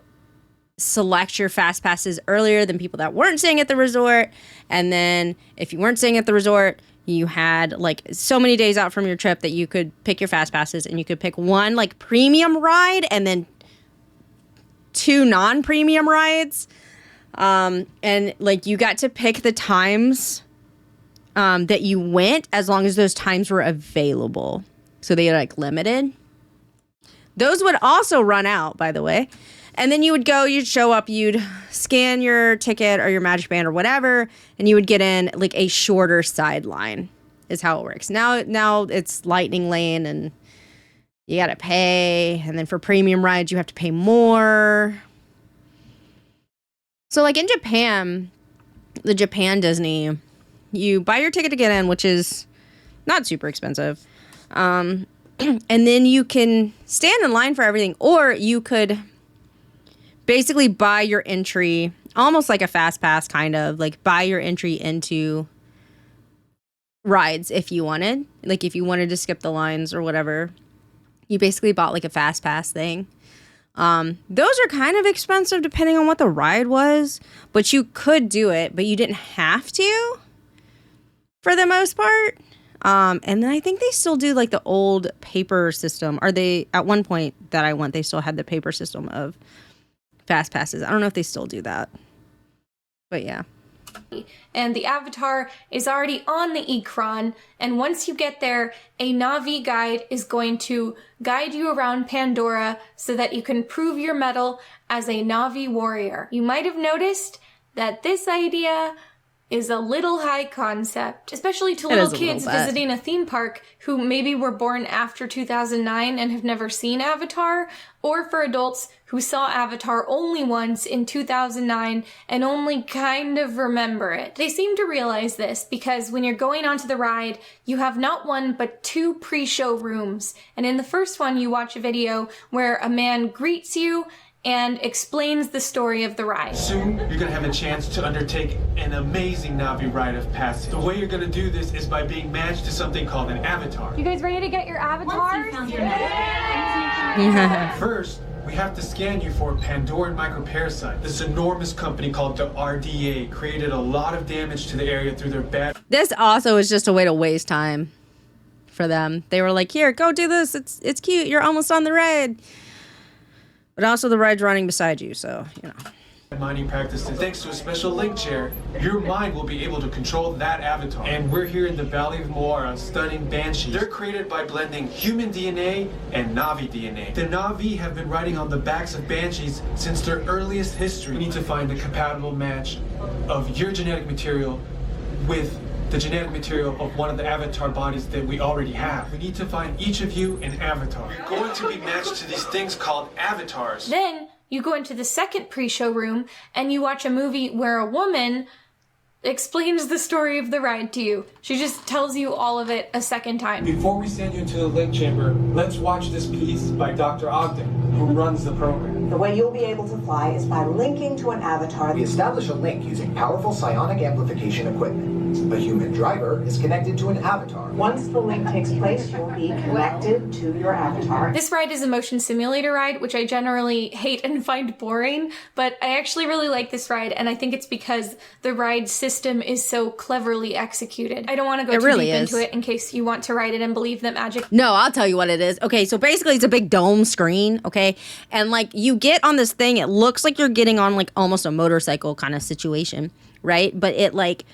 select your fast passes earlier than people that weren't staying at the resort. And then if you weren't staying at the resort, you had like so many days out from your trip that you could pick your fast passes, and you could pick one like premium ride and then 2 non-premium rides. And like you got to pick the times that you went as long as those times were available. So they like limited. Those would also run out, by the way. And then you would go, you'd show up, you'd scan your ticket or your Magic Band or whatever, and you would get in like a shorter sideline is how it works. Now it's Lightning Lane, and you got to pay. And then for premium rides, you have to pay more. So like in Japan, the Japan Disney, you buy your ticket to get in, which is not super expensive. And then you can stand in line for everything, or you could basically buy your entry, almost like a fast pass kind of, like buy your entry into rides if you wanted. Like if you wanted to skip the lines or whatever, you basically bought like a fast pass thing. Those are kind of expensive depending on what the ride was, but you could do it, but you didn't have to for the most part. And then I think they still do like the old paper system. Are they, at one point that I went, they still had the paper system of fast passes. I don't know if they still do that, but yeah. And the avatar is already on the Ikran, and once you get there, a Na'vi guide is going to guide you around Pandora so that you can prove your mettle as a Na'vi warrior. You might have noticed that this idea is a little high concept, especially to little kids visiting a theme park who maybe were born after 2009 and have never seen Avatar, or for adults who saw Avatar only once in 2009 and only kind of remember it. They seem to realize this because when you're going onto the ride, you have not one but 2 pre-show rooms. And in the first one, you watch a video where a man greets you and explains the story of the ride. Soon, you're gonna have a chance to undertake an amazing Na'vi rite of passage. The way you're gonna do this is by being matched to something called an avatar. You guys ready to get your avatars? First, we have to scan you for a Pandoran microparasite. This enormous company called the RDA created a lot of damage to the area through their bad... This also is just a way to waste time for them. They were like, here, go do this. It's cute. You're almost on the ride. But also the ride's running beside you, so, you know. mining practices. Thanks to a special link chair, your mind will be able to control that avatar. And we're here in the Valley of Moara stunning banshees. They're created by blending human DNA and Na'vi DNA. The Na'vi have been riding on the backs of banshees since their earliest history. We need to find the compatible match of your genetic material with the genetic material of one of the avatar bodies that we already have. We need to find each of you an avatar. You're going to be matched to these things called avatars. Then you go into the second pre-show room and you watch a movie where a woman explains the story of the ride to you. She just tells you all of it a second time. Before we send you into the link chamber, let's watch this piece by Dr. Ogden, who runs the program. The way you'll be able to fly is by linking to an avatar. We establish a link using powerful psionic amplification equipment. A human driver is connected to an avatar. Once the link takes place, you'll be connected to your avatar. This ride is a motion simulator ride, which I generally hate and find boring, but I actually really like this ride, and I think it's because the ride system is so cleverly executed. I don't want to go too deep into it in case you want to ride it and believe that magic... No, I'll tell you what it is. Okay, so basically it's a big dome screen, okay? And like you get on this thing, it looks like you're getting on like almost a motorcycle kind of situation, right? But it like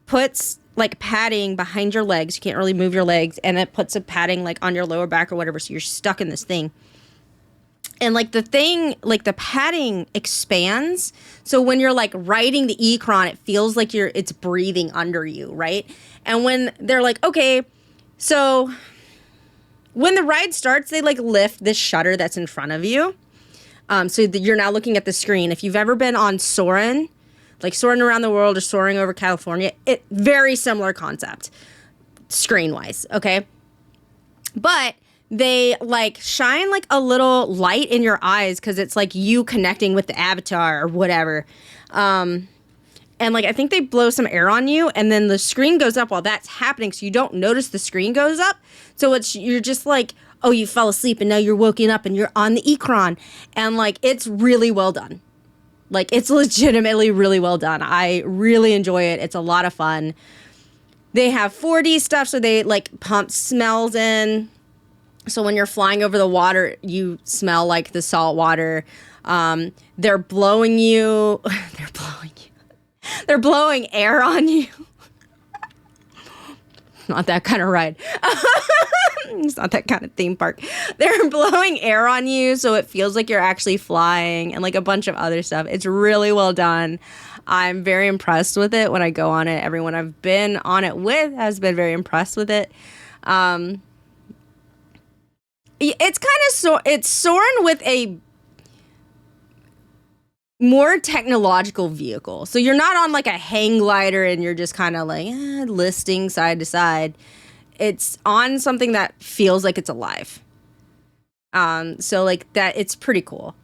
puts like padding behind your legs. You can't really move your legs, and it puts a padding like on your lower back or whatever, so you're stuck in this thing. And like the thing, like the padding expands, so when you're like riding the Ecron, it feels like it's breathing under you, right? And when they're like, okay, so when the ride starts, they like lift this shutter that's in front of you, so that you're now looking at the screen. If you've ever been on Soarin', like Soaring Around the World or Soaring Over California, very similar concept, screen-wise, okay? But they like shine like a little light in your eyes because it's like you connecting with the avatar or whatever. And like I think they blow some air on you, and then the screen goes up while that's happening, so you don't notice the screen goes up. So you're just like, oh, you fell asleep and now you're woken up and you're on the Ecron. And like it's really well done. Like, it's legitimately really well done. I really enjoy it. It's a lot of fun. They have 4D stuff, so they, like, pump smells in. So when you're flying over the water, you smell, like, the salt water. They're blowing you. They're blowing air on you. Not that kind of ride. It's not that kind of theme park. They're blowing air on you so it feels like you're actually flying, and like a bunch of other stuff. It's really well done. I'm very impressed with it when I go on it. Everyone I've been on it with has been very impressed with it. It's kind of it's Soarin' with a more technological vehicle. So you're not on like a hang glider and you're just kind of like listing side to side. It's on something that feels like it's alive. So like that, it's pretty cool.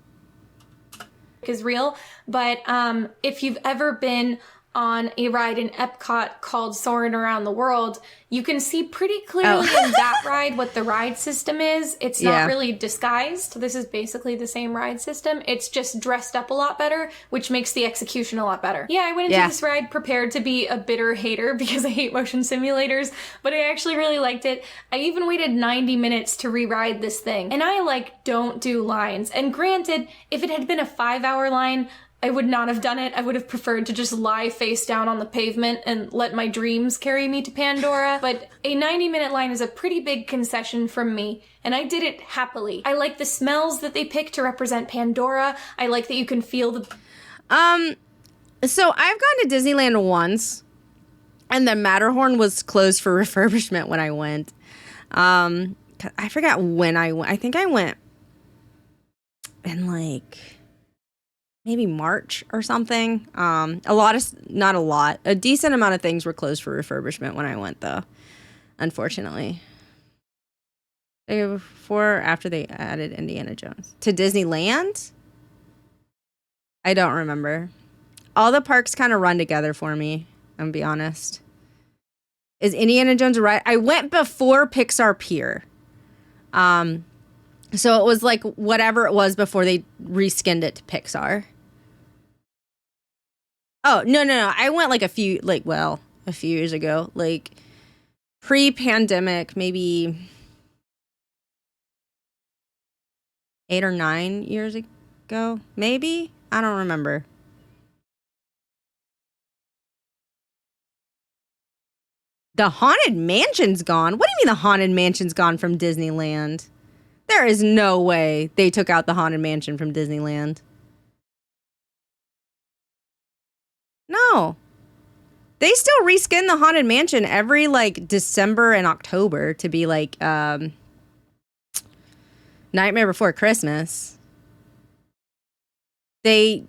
Is real, but if you've ever been on a ride in Epcot called Soaring Around the World, you can see pretty clearly in that ride what the ride system is. It's not really disguised. This is basically the same ride system. It's just dressed up a lot better, which makes the execution a lot better. Yeah, I went into this ride prepared to be a bitter hater because I hate motion simulators, but I actually really liked it. I even waited 90 minutes to re-ride this thing. And I don't do lines. And granted, if it had been a 5-hour line, I would not have done it. I would have preferred to just lie face down on the pavement and let my dreams carry me to Pandora. But a 90-minute line is a pretty big concession from me, and I did it happily. I like the smells that they pick to represent Pandora. I like that you can feel the... So I've gone to Disneyland once, and the Matterhorn was closed for refurbishment when I went. I forgot when I went. I think I went in maybe March or something. Not a lot. A decent amount of things were closed for refurbishment when I went, though, unfortunately. Before or after they added Indiana Jones to Disneyland? I don't remember. All the parks kind of run together for me, I'm gonna be honest. Is Indiana Jones a ride? I went before Pixar Pier. So it was like whatever it was before they reskinned it to Pixar. Oh, no. I went a few years ago, like pre-pandemic, maybe 8 or 9 years ago, maybe? I don't remember. The Haunted Mansion's gone? What do you mean the Haunted Mansion's gone from Disneyland? There is no way they took out the Haunted Mansion from Disneyland. No. They still reskin the Haunted Mansion every, like, December and October to be, like, Nightmare Before Christmas. They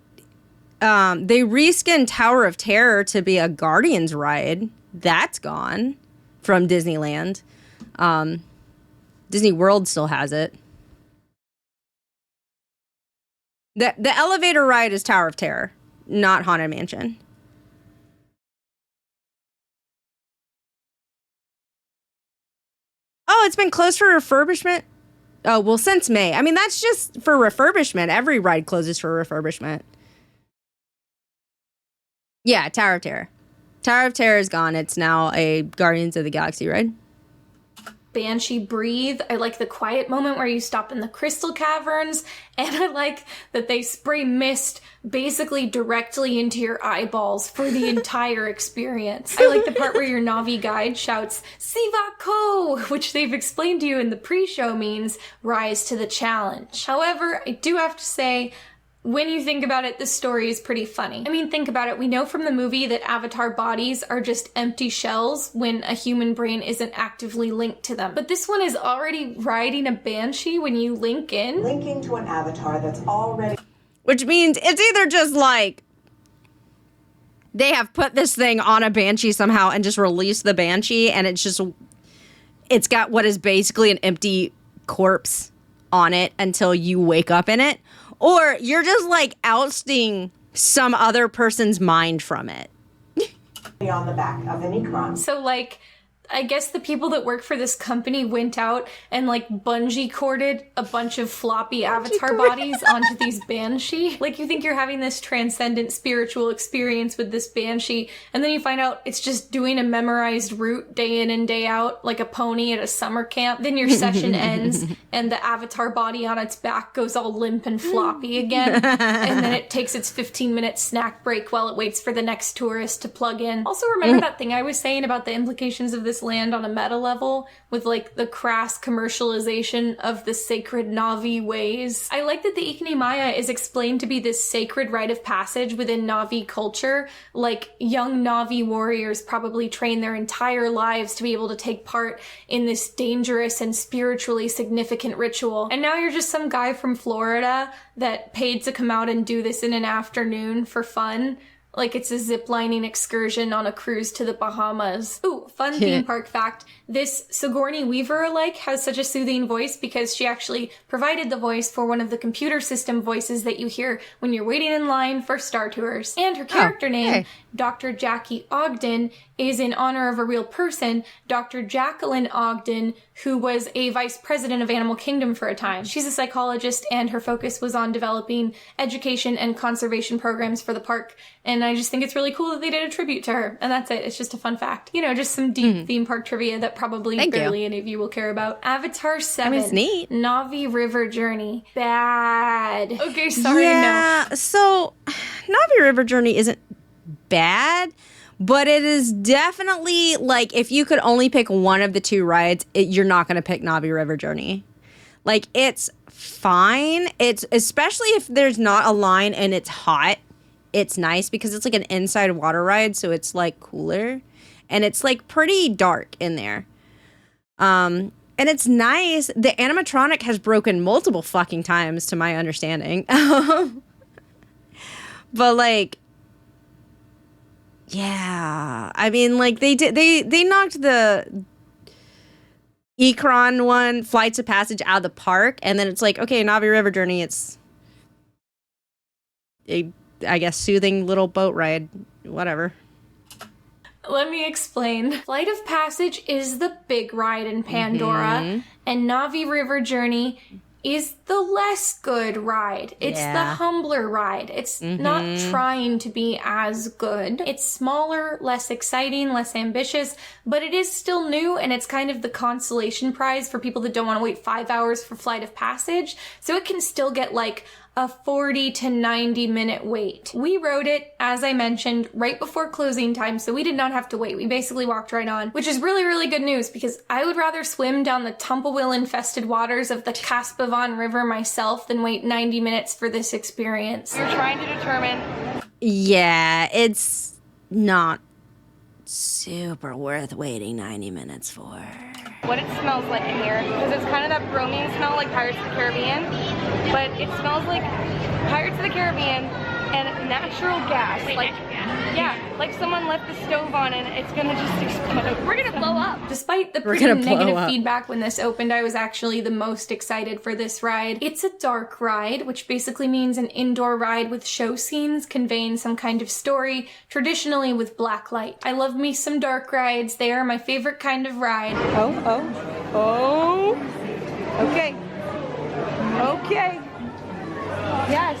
reskinned Tower of Terror to be a Guardians ride. That's gone from Disneyland. Disney World still has it. The elevator ride is Tower of Terror, not Haunted Mansion. Oh, it's been closed for refurbishment? Oh, well, since May. I mean, that's just for refurbishment. Every ride closes for refurbishment. Yeah, Tower of Terror. Tower of Terror is gone. It's now a Guardians of the Galaxy ride. Banshee Breathe. I like the quiet moment where you stop in the crystal caverns, and I like that they spray mist basically directly into your eyeballs for the entire experience. I like the part where your Navi guide shouts, Siva Ko, which they've explained to you in the pre-show means rise to the challenge. However, I do have to say, when you think about it, this story is pretty funny. I mean, think about it. We know from the movie that avatar bodies are just empty shells when a human brain isn't actively linked to them. But this one is already riding a banshee when you link in. Linking to an avatar that's already... Which means it's either just like they have put this thing on a banshee somehow and just released the banshee, and it's got what is basically an empty corpse on it until you wake up in it. Or you're just like ousting some other person's mind from it. On the back of the Nicholson. So like, I guess the people that work for this company went out and like bungee corded a bunch of floppy avatar bodies onto these banshee. Like, you think you're having this transcendent spiritual experience with this banshee, and then you find out it's just doing a memorized route day in and day out, like a pony at a summer camp. Then your session ends and the avatar body on its back goes all limp and floppy again. And then it takes its 15-minute snack break while it waits for the next tourist to plug in. Also, remember that thing I was saying about the implications of this land on a meta level with like the crass commercialization of the sacred Na'vi ways? I like that the Ikni Maya is explained to be this sacred rite of passage within Na'vi culture. Like, young Na'vi warriors probably train their entire lives to be able to take part in this dangerous and spiritually significant ritual. And now you're just some guy from Florida that paid to come out and do this in an afternoon for fun. Like it's a ziplining excursion on a cruise to the Bahamas. Ooh, fun theme park fact. This Sigourney Weaver-alike has such a soothing voice because she actually provided the voice for one of the computer system voices that you hear when you're waiting in line for Star Tours. And her character name, Dr. Jackie Ogden, is in honor of a real person, Dr. Jacqueline Ogden, who was a vice president of Animal Kingdom for a time. She's a psychologist, and her focus was on developing education and conservation programs for the park. And I just think it's really cool that they did a tribute to her. And that's it. It's just a fun fact. You know, just some deep theme park trivia that probably barely any of you will care about. Avatar 7. I mean, it's neat. Na'vi River Journey. Bad. Okay, sorry, no. So Na'vi River Journey isn't bad, but it is definitely, like, if you could only pick one of the two rides, you're not going to pick Na'vi River Journey. Like, it's fine. It's, especially if there's not a line and it's hot, it's nice because it's like an inside water ride, so it's like cooler. And it's like pretty dark in there. And it's nice. The animatronic has broken multiple fucking times to my understanding. But like, yeah, I mean, like they knocked the Ikran one, Flights of Passage, out of the park. And then it's like, okay, Na'vi River Journey, it's a, I guess, soothing little boat ride, whatever. Let me explain. Flight of Passage is the big ride in Pandora, and Na'vi River Journey is the less good ride. It's the humbler ride. It's not trying to be as good. It's smaller, less exciting, less ambitious, but it is still new, and it's kind of the consolation prize for people that don't want to wait 5 hours for Flight of Passage. So it can still get like a 40 to 90 minute wait. We rode it, as I mentioned, right before closing time, so we did not have to wait. We basically walked right on, which is really, really good news because I would rather swim down the tumbleweed-infested waters of the Caspavon River myself than wait 90 minutes for this experience. You're trying to determine... Yeah, it's not super worth waiting 90 minutes for. what it smells like in here, because it's kind of that bromine smell like Pirates of the Caribbean, but it smells like Pirates of the Caribbean and natural gas, like, yeah, like someone left the stove on and it's gonna just explode. We're gonna blow up. Despite the pretty negative feedback when this opened, I was actually the most excited for this ride. It's a dark ride, which basically means an indoor ride with show scenes conveying some kind of story, traditionally with black light. I love me some dark rides. They are my favorite kind of ride. Oh. Okay. Okay. Yes.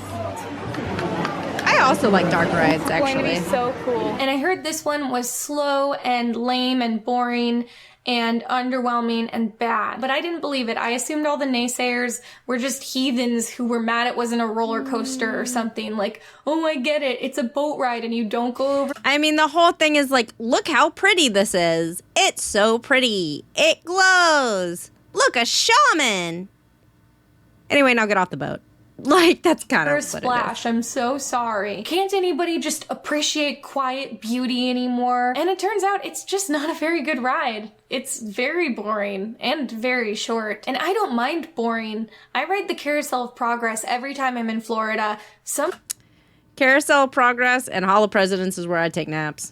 I also like dark rides, actually. It's going to be so cool. And I heard this one was slow and lame and boring and underwhelming and bad. But I didn't believe it. I assumed all the naysayers were just heathens who were mad it wasn't a roller coaster or something. Like, oh, I get it. It's a boat ride and you don't go over. I mean, the whole thing is like, look how pretty this is. It's so pretty. It glows. Look, a shaman. Anyway, now get off the boat. Like, that's kind of what splash. I'm so sorry. Can't anybody just appreciate quiet beauty anymore? And it turns out it's just not a very good ride. It's very boring and very short. And I don't mind boring. I ride the Carousel of Progress every time I'm in Florida. Carousel of Progress and Hall of Presidents is where I take naps.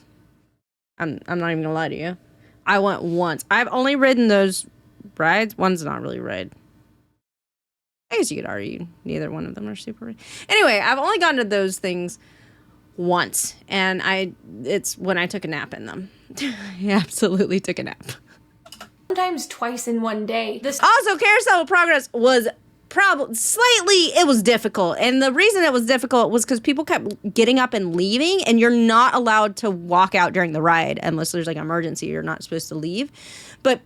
I'm not even gonna lie to you. I went once. I've only ridden those rides. One's not really a ride. I guess you could argue neither one of them are super. Anyway, I've only gone to those things once, and it's when I took a nap in them. I absolutely took a nap. Sometimes twice in one day. Also, Carousel of Progress was it was difficult, and the reason it was difficult was because people kept getting up and leaving, and you're not allowed to walk out during the ride unless there's like an emergency. You're not supposed to leave, but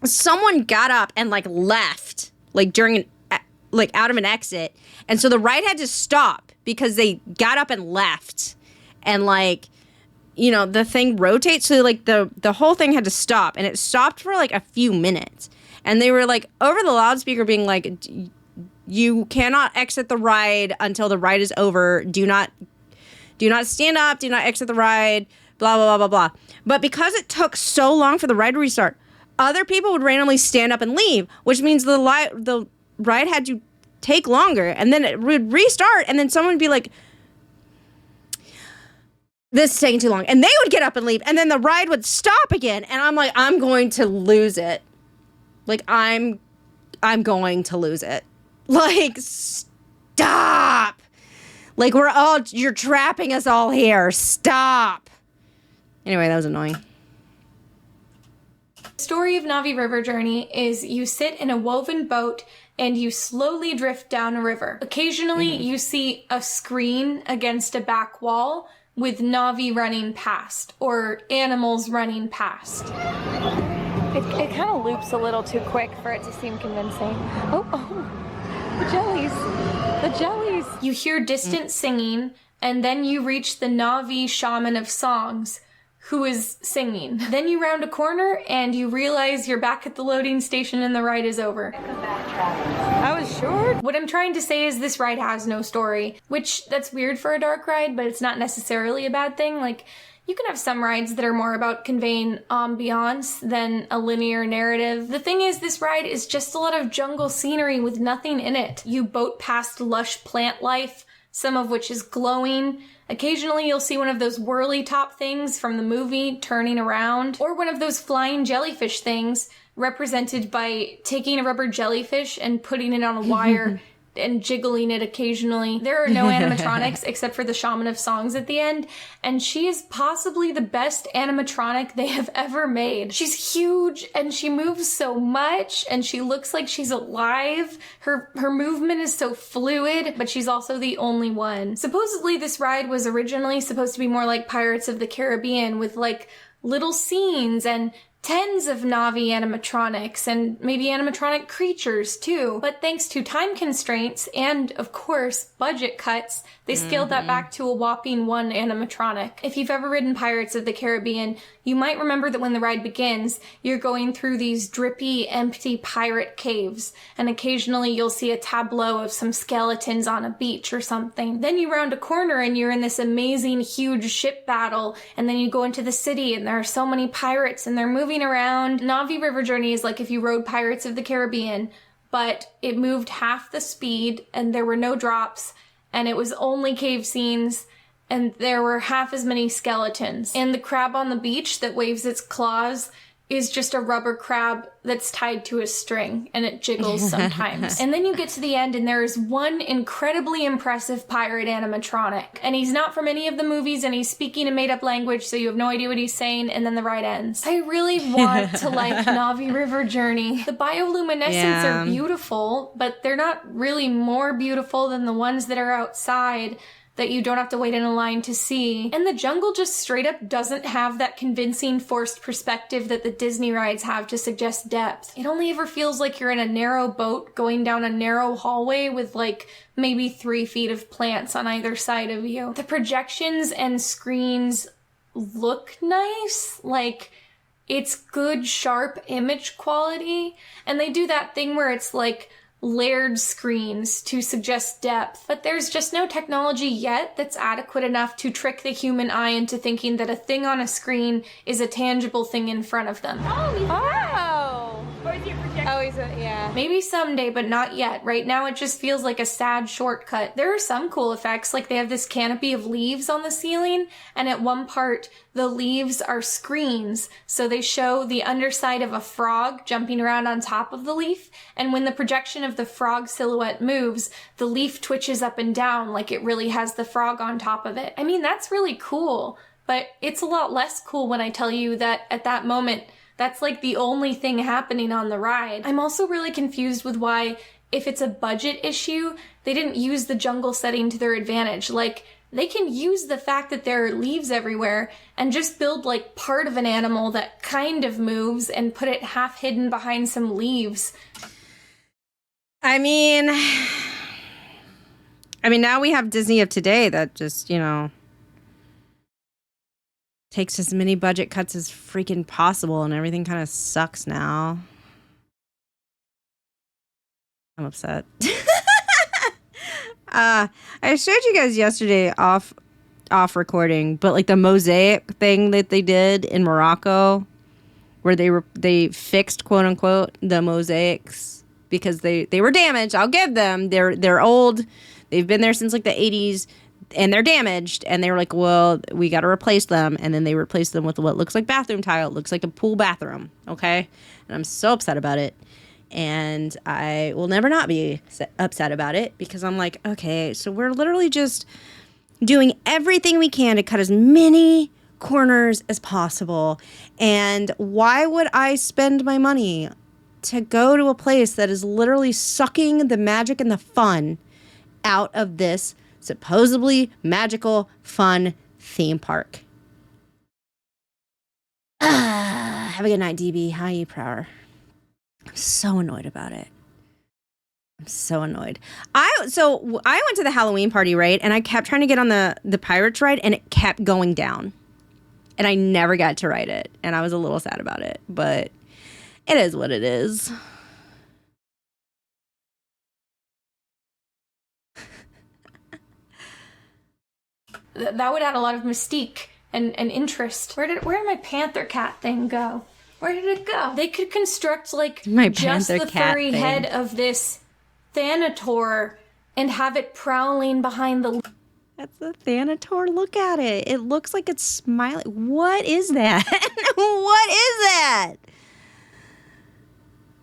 someone got up and like left like during out of an exit, and so the ride had to stop because they got up and left, and like, you know, the thing rotates, so like the whole thing had to stop, and it stopped for like a few minutes, and they were like over the loudspeaker being like, you cannot exit the ride until the ride is over. Do not stand up, do not exit the ride, blah blah blah blah blah. But because it took so long for the ride to restart, other people would randomly stand up and leave, which means the ride had to take longer, and then it would restart, and then someone would be like, this is taking too long, and they would get up and leave, and then the ride would stop again, and I'm like, I'm going to lose it. Like, I'm going to lose it. Like, stop. Like, you're trapping us all here. Stop. Anyway, that was annoying. The story of Navi River Journey is you sit in a woven boat and you slowly drift down a river. Occasionally, you see a screen against a back wall with Navi running past, or animals running past. It kind of loops a little too quick for it to seem convincing. Oh, the jellies. The jellies. You hear distant singing, and then you reach the Navi shaman of songs, who is singing. Then you round a corner and you realize you're back at the loading station and the ride is over. I was sure. What I'm trying to say is this ride has no story, which that's weird for a dark ride, but it's not necessarily a bad thing. Like, you can have some rides that are more about conveying ambiance than a linear narrative. The thing is, this ride is just a lot of jungle scenery with nothing in it. You boat past lush plant life, some of which is glowing. Occasionally you'll see one of those whirly top things from the movie turning around, or one of those flying jellyfish things represented by taking a rubber jellyfish and putting it on a wire and jiggling it occasionally. There are no animatronics except for the shaman of songs at the end, and she is possibly the best animatronic they have ever made. She's huge and she moves so much and she looks like she's alive. Her movement is so fluid, but she's also the only one. Supposedly this ride was originally supposed to be more like Pirates of the Caribbean, with like little scenes and tens of Na'vi animatronics and maybe animatronic creatures too. But thanks to time constraints and, of course, budget cuts, they scaled that back to a whopping 1 animatronic. If you've ever ridden Pirates of the Caribbean, you might remember that when the ride begins, you're going through these drippy, empty pirate caves, and occasionally you'll see a tableau of some skeletons on a beach or something. Then you round a corner and you're in this amazing, huge ship battle, and then you go into the city and there are so many pirates and they're moving around. Na'vi River Journey is like if you rode Pirates of the Caribbean, but it moved half the speed and there were no drops, and it was only cave scenes, and there were half as many skeletons. And the crab on the beach that waves its claws is just a rubber crab that's tied to a string, and it jiggles sometimes. And then you get to the end, and there is one incredibly impressive pirate animatronic. And he's not from any of the movies, and he's speaking a made-up language, so you have no idea what he's saying, and then the ride ends. I really want to like Na'vi River Journey. The bioluminescents are beautiful, but they're not really more beautiful than the ones that are outside that you don't have to wait in a line to see. And the jungle just straight up doesn't have that convincing forced perspective that the Disney rides have to suggest depth. It only ever feels like you're in a narrow boat going down a narrow hallway with like maybe 3 feet of plants on either side of you. The projections and screens look nice, like it's good, sharp image quality, and they do that thing where it's like layered screens to suggest depth, but there's just no technology yet that's adequate enough to trick the human eye into thinking that a thing on a screen is a tangible thing in front of them. Yeah. Maybe someday, but not yet. Right now it just feels like a sad shortcut. There are some cool effects, like they have this canopy of leaves on the ceiling, and at one part the leaves are screens, so they show the underside of a frog jumping around on top of the leaf, and when the projection of the frog silhouette moves, the leaf twitches up and down like it really has the frog on top of it. I mean, that's really cool, but it's a lot less cool when I tell you that at that moment that's like the only thing happening on the ride. I'm also really confused with why, if it's a budget issue, they didn't use the jungle setting to their advantage. Like, they can use the fact that there are leaves everywhere and just build like part of an animal that kind of moves and put it half hidden behind some leaves. I mean, now we have Disney of today that just, takes as many budget cuts as freaking possible, and everything kind of sucks now. I'm upset. I showed you guys yesterday off recording, but like the mosaic thing that they did in Morocco, where they fixed, quote unquote, the mosaics because they were damaged. I'll give them. They're old. They've been there since like the 80s. And they're damaged, and they were like, well, we got to replace them. And then they replaced them with what looks like bathroom tile. It looks like a pool bathroom, okay? And I'm so upset about it. And I will never not be upset about it, because I'm like, okay, so we're literally just doing everything we can to cut as many corners as possible. And why would I spend my money to go to a place that is literally sucking the magic and the fun out of this supposedly magical, fun theme park? Have a good night, DB. How are you, Prower? I'm so annoyed about it. I'm so annoyed. I went to the Halloween party, right? And I kept trying to get on the Pirates ride, and it kept going down. And I never got to ride it. And I was a little sad about it. But it is what it is. That would add a lot of mystique and interest. Where did my panther cat thing go? Where did it go? They could construct like just the furry head of this Thanator and have it prowling behind the... That's the Thanator. Look at it. It looks like it's smiling. What is that? What is that?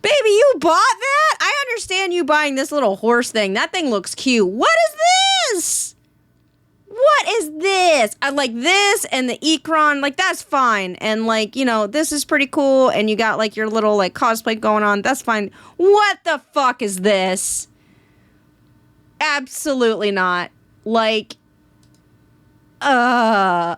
Baby, you bought that? I understand you buying this little horse thing. That thing looks cute. What is this? What is this? I like this and the Ikron. Like, that's fine. And, like, this is pretty cool. And you got, like, your little, like, cosplay going on. That's fine. What the fuck is this? Absolutely not. Like, no.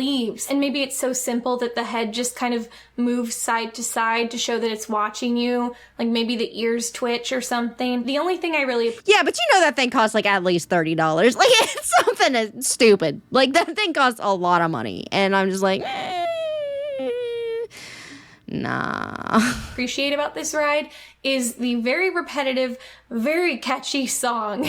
leaves. And maybe it's so simple that the head just kind of moves side to side to show that it's watching you. Like maybe the ears twitch or something. The only thing I really... Yeah, but you know that thing costs like at least $30. Like it's something that's stupid. Like that thing costs a lot of money. And I'm just like, nah. Appreciate about this ride is the very repetitive, very catchy song.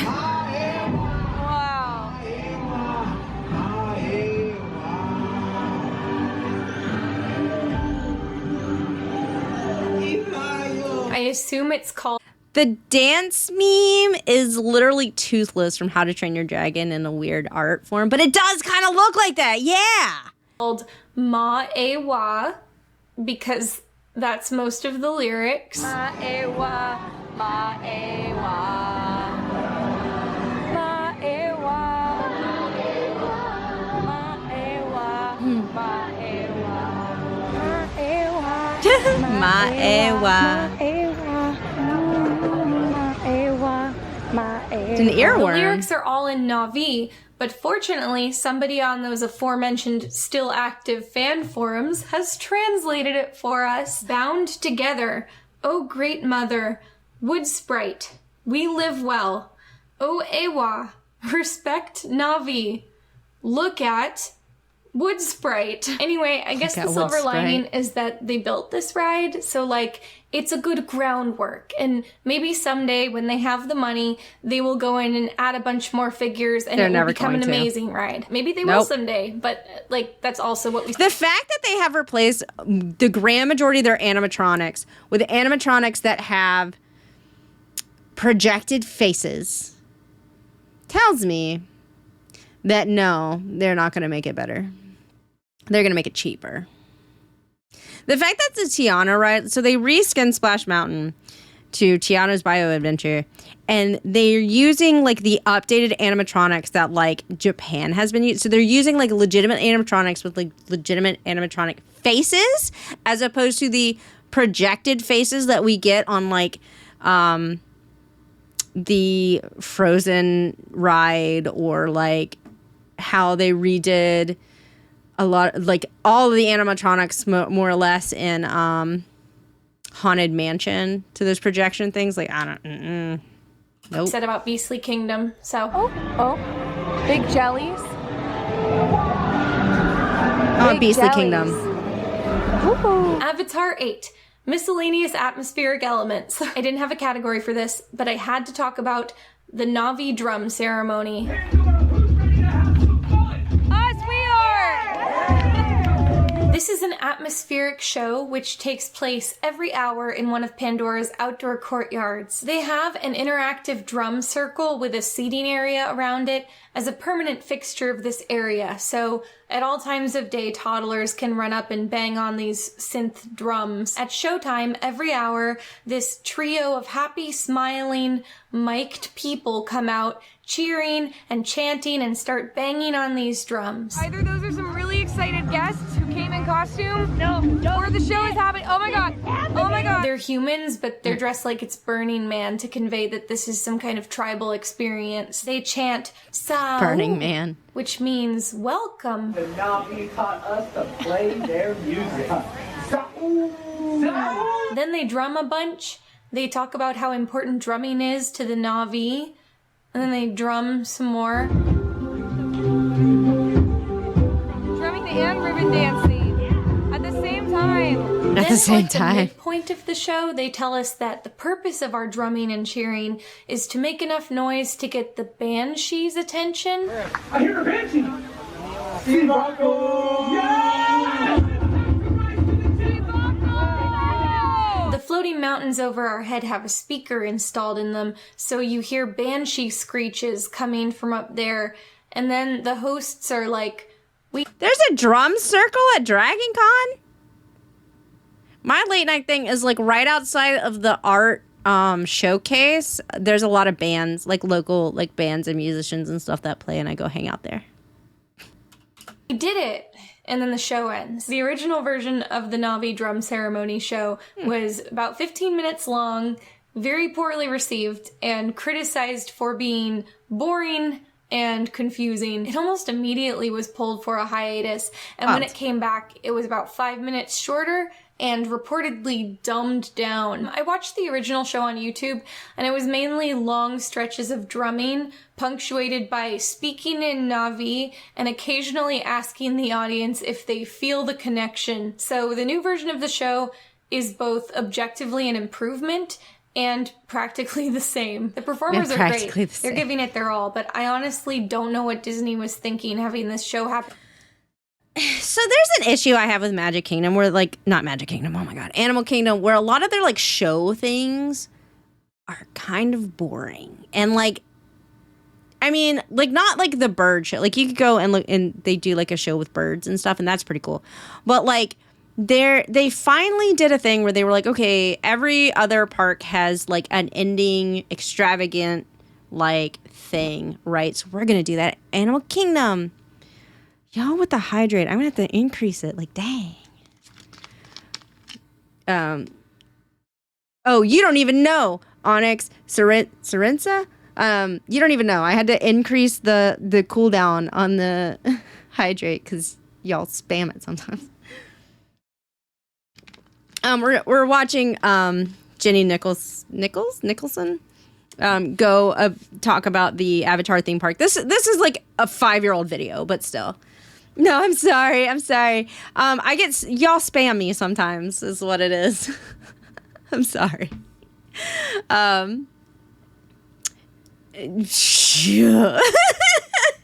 I assume it's called... The dance meme is literally Toothless from How to Train Your Dragon in a weird art form, but it does kind of look like that, yeah! Called Ma-e-wa, because that's most of the lyrics. Ma-e-wa, ma-e-wa, ma-e-wa, ma-e-wa, Ma-e-wa. It's an earworm. The lyrics are all in Na'vi, but fortunately, somebody on those aforementioned still active fan forums has translated it for us. Bound together, O great mother, wood sprite, we live well. O Ewa, respect Na'vi, look at wood sprite. Anyway, I guess the silver lining is that they built this ride, so like it's a good groundwork, and maybe someday when they have the money, they will go in and add a bunch more figures and it will become an amazing ride. Maybe they will someday, but like that's also what we... The fact that they have replaced the grand majority of their animatronics with animatronics that have projected faces tells me that no, they're not going to make it better. They're going to make it cheaper. The fact that the Tiana ride, so they reskinned Splash Mountain to Tiana's Bio Adventure, and they're using like the updated animatronics that like Japan has been using. So they're using like legitimate animatronics with like legitimate animatronic faces, as opposed to the projected faces that we get on like the Frozen ride, or like how they redid a lot, like all of the animatronics more or less in Haunted Mansion to those projection things. Like I don't nope. Said about Beastly Kingdom. So big jellies. Oh, Beastly Kingdom. Ooh. Avatar 8. Miscellaneous atmospheric elements. I didn't have a category for this, but I had to talk about the Na'vi drum ceremony. This is an atmospheric show which takes place every hour in one of Pandora's outdoor courtyards. They have an interactive drum circle with a seating area around it as a permanent fixture of this area. So at all times of day, toddlers can run up and bang on these synth drums. At showtime, every hour, this trio of happy, smiling, mic'd people come out cheering and chanting and start banging on these drums. Either those are some really excited guests who came in costume, or the show is happening. Oh my god! Oh my god! They're humans, but they're dressed like it's Burning Man to convey that this is some kind of tribal experience. They chant "Sa," Burning Man, which means welcome. The Na'vi taught us to play their music. Then they drum a bunch. They talk about how important drumming is to the Na'vi. And then they drum some more. Drumming and ribbon dancing at the same time. At the same time. At the midpoint of the show, they tell us that the purpose of our drumming and cheering is to make enough noise to get the banshee's attention. I hear a banshee! The floating mountains over our head have a speaker installed in them, so you hear banshee screeches coming from up there, and then the hosts are like, There's a drum circle at Dragon Con? My late night thing is like right outside of the art showcase. There's a lot of bands, like local like bands and musicians and stuff that play, and I go hang out there. We did it! And then the show ends. The original version of the Na'vi drum ceremony show was about 15 minutes long, very poorly received, and criticized for being boring and confusing. It almost immediately was pulled for a hiatus, and when it came back, it was about 5 minutes shorter and reportedly dumbed down. I watched the original show on YouTube, and it was mainly long stretches of drumming, punctuated by speaking in Na'vi and occasionally asking the audience if they feel the connection. So the new version of the show is both objectively an improvement and practically the same. The performers are great. They're giving it their all, but I honestly don't know what Disney was thinking having this show happen. So there's an issue I have with Magic Kingdom where, like, not Magic Kingdom, oh my God, Animal Kingdom, where a lot of their, like, show things are kind of boring. And, like, I mean, like, not like the bird show. Like, you could go and look, and they do, like, a show with birds and stuff, and that's pretty cool. But, like, they finally did a thing where they were like, okay, every other park has, like, an ending extravagant, like, thing, right? So we're gonna do that at Animal Kingdom. Y'all with the hydrate, I'm gonna have to increase it. Like, dang. Oh, you don't even know, Onyx Serenza. You don't even know. I had to increase the cooldown on the hydrate because y'all spam it sometimes. We're watching Jenny Nicholson go talk about the Avatar theme park. This is like a 5-year-old video, but still. No, I'm sorry. I get y'all spam me sometimes is what it is. I'm sorry.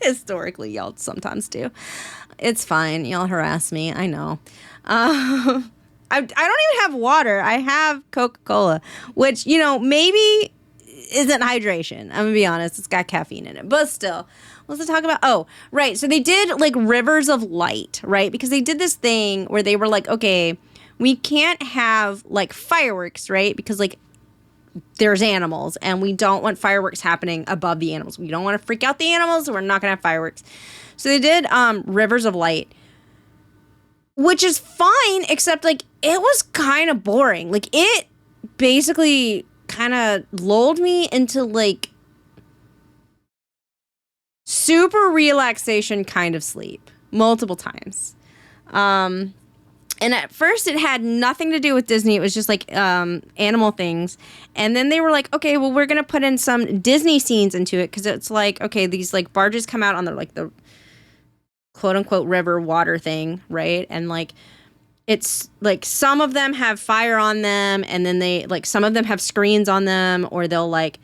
Historically, y'all sometimes do. It's fine. Y'all harass me. I know. I don't even have water. I have Coca-Cola, which, you know, maybe isn't hydration. I'm gonna be honest. It's got caffeine in it, but still. What's it talk about? Oh, right. So they did like rivers of light, right? Because they did this thing where they were like, okay, we can't have like fireworks, right? Because like there's animals and we don't want fireworks happening above the animals. We don't want to freak out the animals, so we're not gonna have fireworks. So they did rivers of light, which is fine, except like it was kind of boring. Like it basically kind of lulled me into like super relaxation kind of sleep multiple times. And at first it had nothing to do with Disney. It was just like animal things. And then they were like, okay, well, we're going to put in some Disney scenes into it. Cause it's like, okay, these like barges come out on the like the quote unquote river water thing. Right. And like, it's like some of them have fire on them. And then they like, some of them have screens on them, or they'll like,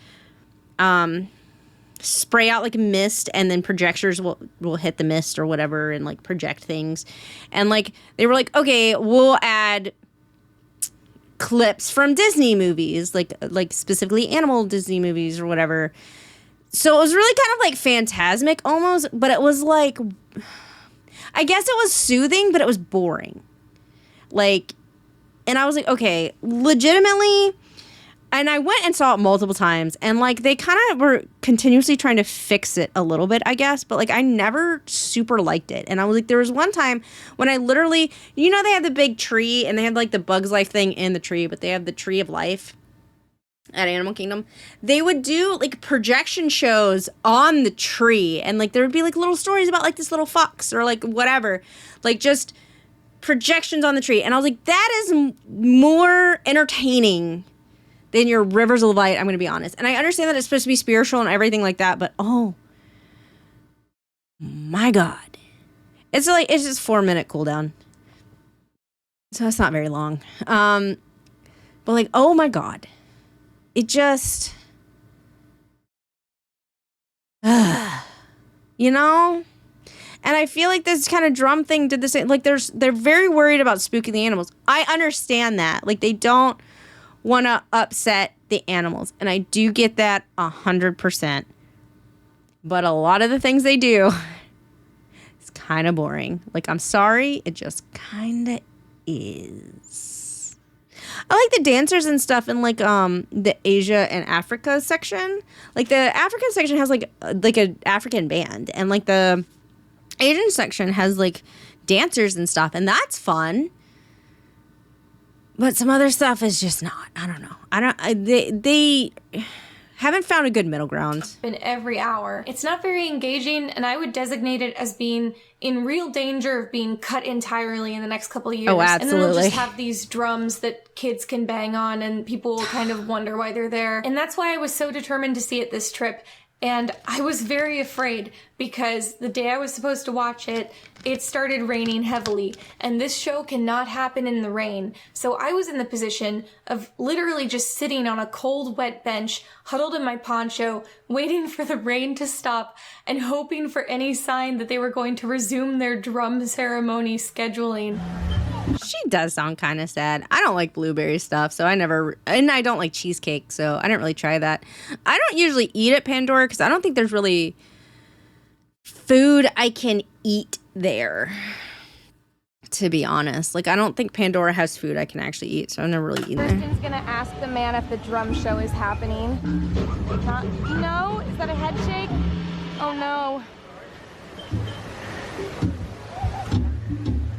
spray out like mist, and then projectors will hit the mist or whatever and like project things. And like they were like, okay, we'll add clips from Disney movies, like specifically animal Disney movies or whatever. So it was really kind of like phantasmic almost, but it was like, I guess it was soothing, but it was boring. Like, and I was like, okay, legitimately. And I went and saw it multiple times, and like they kind of were continuously trying to fix it a little bit, I guess. But like I never super liked it. And I was like, there was one time when I literally, you know, they had the big tree and they had like the Bugs Life thing in the tree, but they have the Tree of Life at Animal Kingdom. They would do like projection shows on the tree, and like there would be like little stories about like this little fox or like whatever, like just projections on the tree. And I was like, that is more entertaining than your rivers of light, I'm going to be honest. And I understand that it's supposed to be spiritual and everything like that, but oh my God. It's like, it's just 4-minute cooldown. So it's not very long. But like, oh my God. It just, you know? And I feel like this kind of drum thing did the same. Like they're very worried about spooking the animals. I understand that. Like they don't want to upset the animals. And I do get that 100%. But a lot of the things they do is kind of boring. Like, I'm sorry, it just kind of is. I like the dancers and stuff in like the Asia and Africa section. Like the African section has like an African band, and like the Asian section has like dancers and stuff, and that's fun. But some other stuff is just not. I don't know. They Haven't found a good middle ground. In every hour. It's not very engaging, and I would designate it as being in real danger of being cut entirely in the next couple of years. Oh, absolutely. And then they'll just have these drums that kids can bang on, and people will kind of wonder why they're there. And that's why I was so determined to see it this trip. And I was very afraid because the day I was supposed to watch it, it started raining heavily. And this show cannot happen in the rain. So I was in the position of literally just sitting on a cold, wet bench, huddled in my poncho, waiting for the rain to stop and hoping for any sign that they were going to resume their drum ceremony scheduling. She does sound kind of sad. I don't like blueberry stuff, so I don't like cheesecake, so I didn't really try that. I don't usually eat at Pandora because I don't think there's really food I can eat there, to be honest. Like, I don't think Pandora has food I can actually eat, so I've never really eaten there. Kristen's gonna ask the man if the drum show is happening. No? Is that a head shake? Oh no.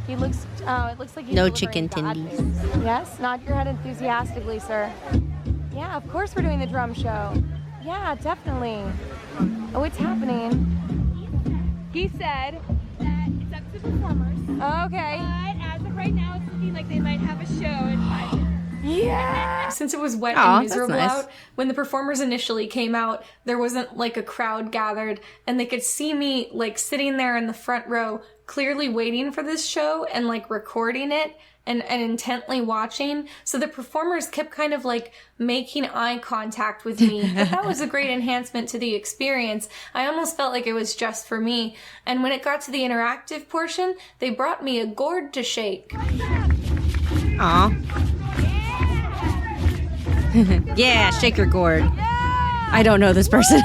He looks, it looks like he's no delivering chicken bad tendies. news. Yes? Nod your head enthusiastically, sir. Yeah, of course we're doing the drum show. Yeah, definitely. Oh, it's happening. He said That it's up to performers. Okay. But as of right now, it's looking like they might have a show in 5 minutes. Yeah. Since it was wet and miserable out, when the performers initially came out, there wasn't like a crowd gathered, and they could see me like sitting there in the front row, clearly waiting for this show and like recording it and intently watching. So the performers kept kind of like making eye contact with me. But that was a great enhancement to the experience. I almost felt like it was just for me. And when it got to the interactive portion, they brought me a gourd to shake. Aw. Yeah, shake your gourd. I don't know this person.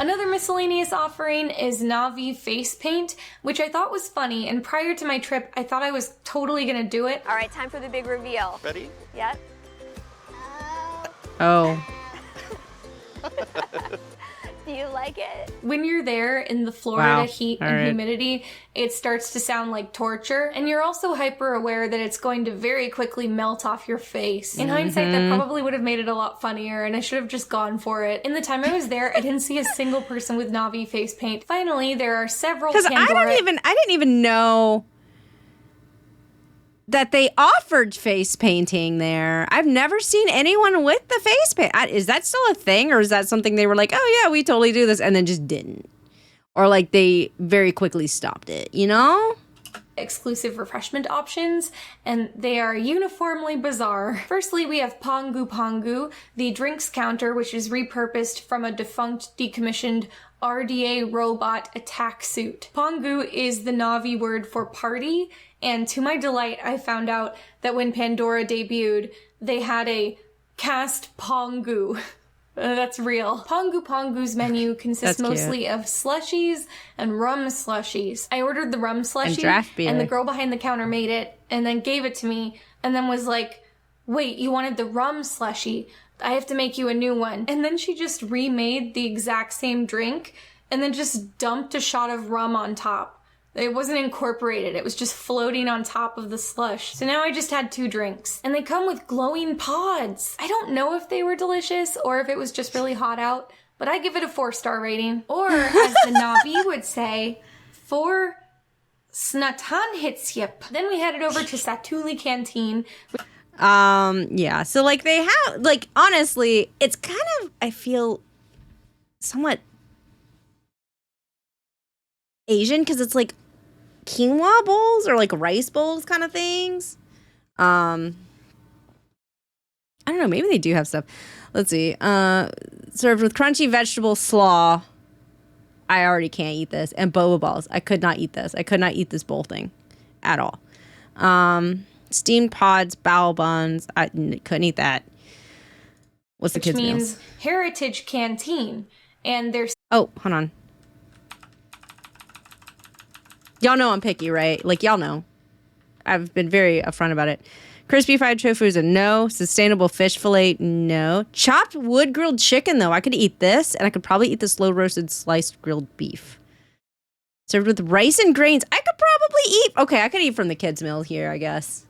Another miscellaneous offering is Navi face paint, which I thought was funny, and prior to my trip, I thought I was totally gonna do it. All right, time for the big reveal. Ready? Yep. Oh. Do you like it? When you're there in the Florida heat and right. humidity, it starts to sound like torture, and you're also hyper aware that it's going to very quickly melt off your face. In hindsight, that probably would have made it a lot funnier, and I should have just gone for it. In the time I was there, I didn't see a single person with Navi face paint. Finally, there are several Because I didn't even know that they offered face painting there. I've never seen anyone with the face paint. Is that still a thing, or is that something they were like, oh yeah, we totally do this, and then just didn't? Or like they very quickly stopped it, you know? Exclusive refreshment options, and they are uniformly bizarre. Firstly, we have Pongu Pongu, the drinks counter, which is repurposed from a defunct, decommissioned RDA robot attack suit. Pongu is the Navi word for party, and to my delight, I found out that when Pandora debuted, they had a cast Pongu. That's real. Pongu Pongu's menu consists mostly of slushies and rum slushies. I ordered the rum slushie, and draft beer, and the girl behind the counter made it, and then gave it to me, and then was like, wait, you wanted the rum slushie? I have to make you a new one. And then she just remade the exact same drink, and then just dumped a shot of rum on top. It wasn't incorporated, it was just floating on top of the slush. So now I just had 2 drinks. And they come with glowing pods. I don't know if they were delicious or if it was just really hot out, but I give it a 4-star rating. Or, as the Navi would say, 4 Snatanhitsyip. Then we headed over to Satuli Canteen. Yeah, so like they have, like, honestly, it's kind of, I feel, somewhat Asian, because it's like quinoa bowls or like rice bowls kind of things. I don't know, maybe they do have stuff. Let's see. Served with crunchy vegetable slaw. I already can't eat this. And boba balls. I could not eat this. I could not eat this bowl thing at all. Steamed pods, bao buns. I couldn't eat that. What's the kids' meals? Which means Heritage Canteen. And there's... Oh, hold on. Y'all know I'm picky, right? Like, y'all know. I've been very upfront about it. Crispy fried tofu is a no. Sustainable fish fillet, no. Chopped wood grilled chicken, though. I could eat this, and I could probably eat the slow roasted sliced grilled beef. Served with rice and grains. I could probably eat. Okay, I could eat from the kids' meal here, I guess.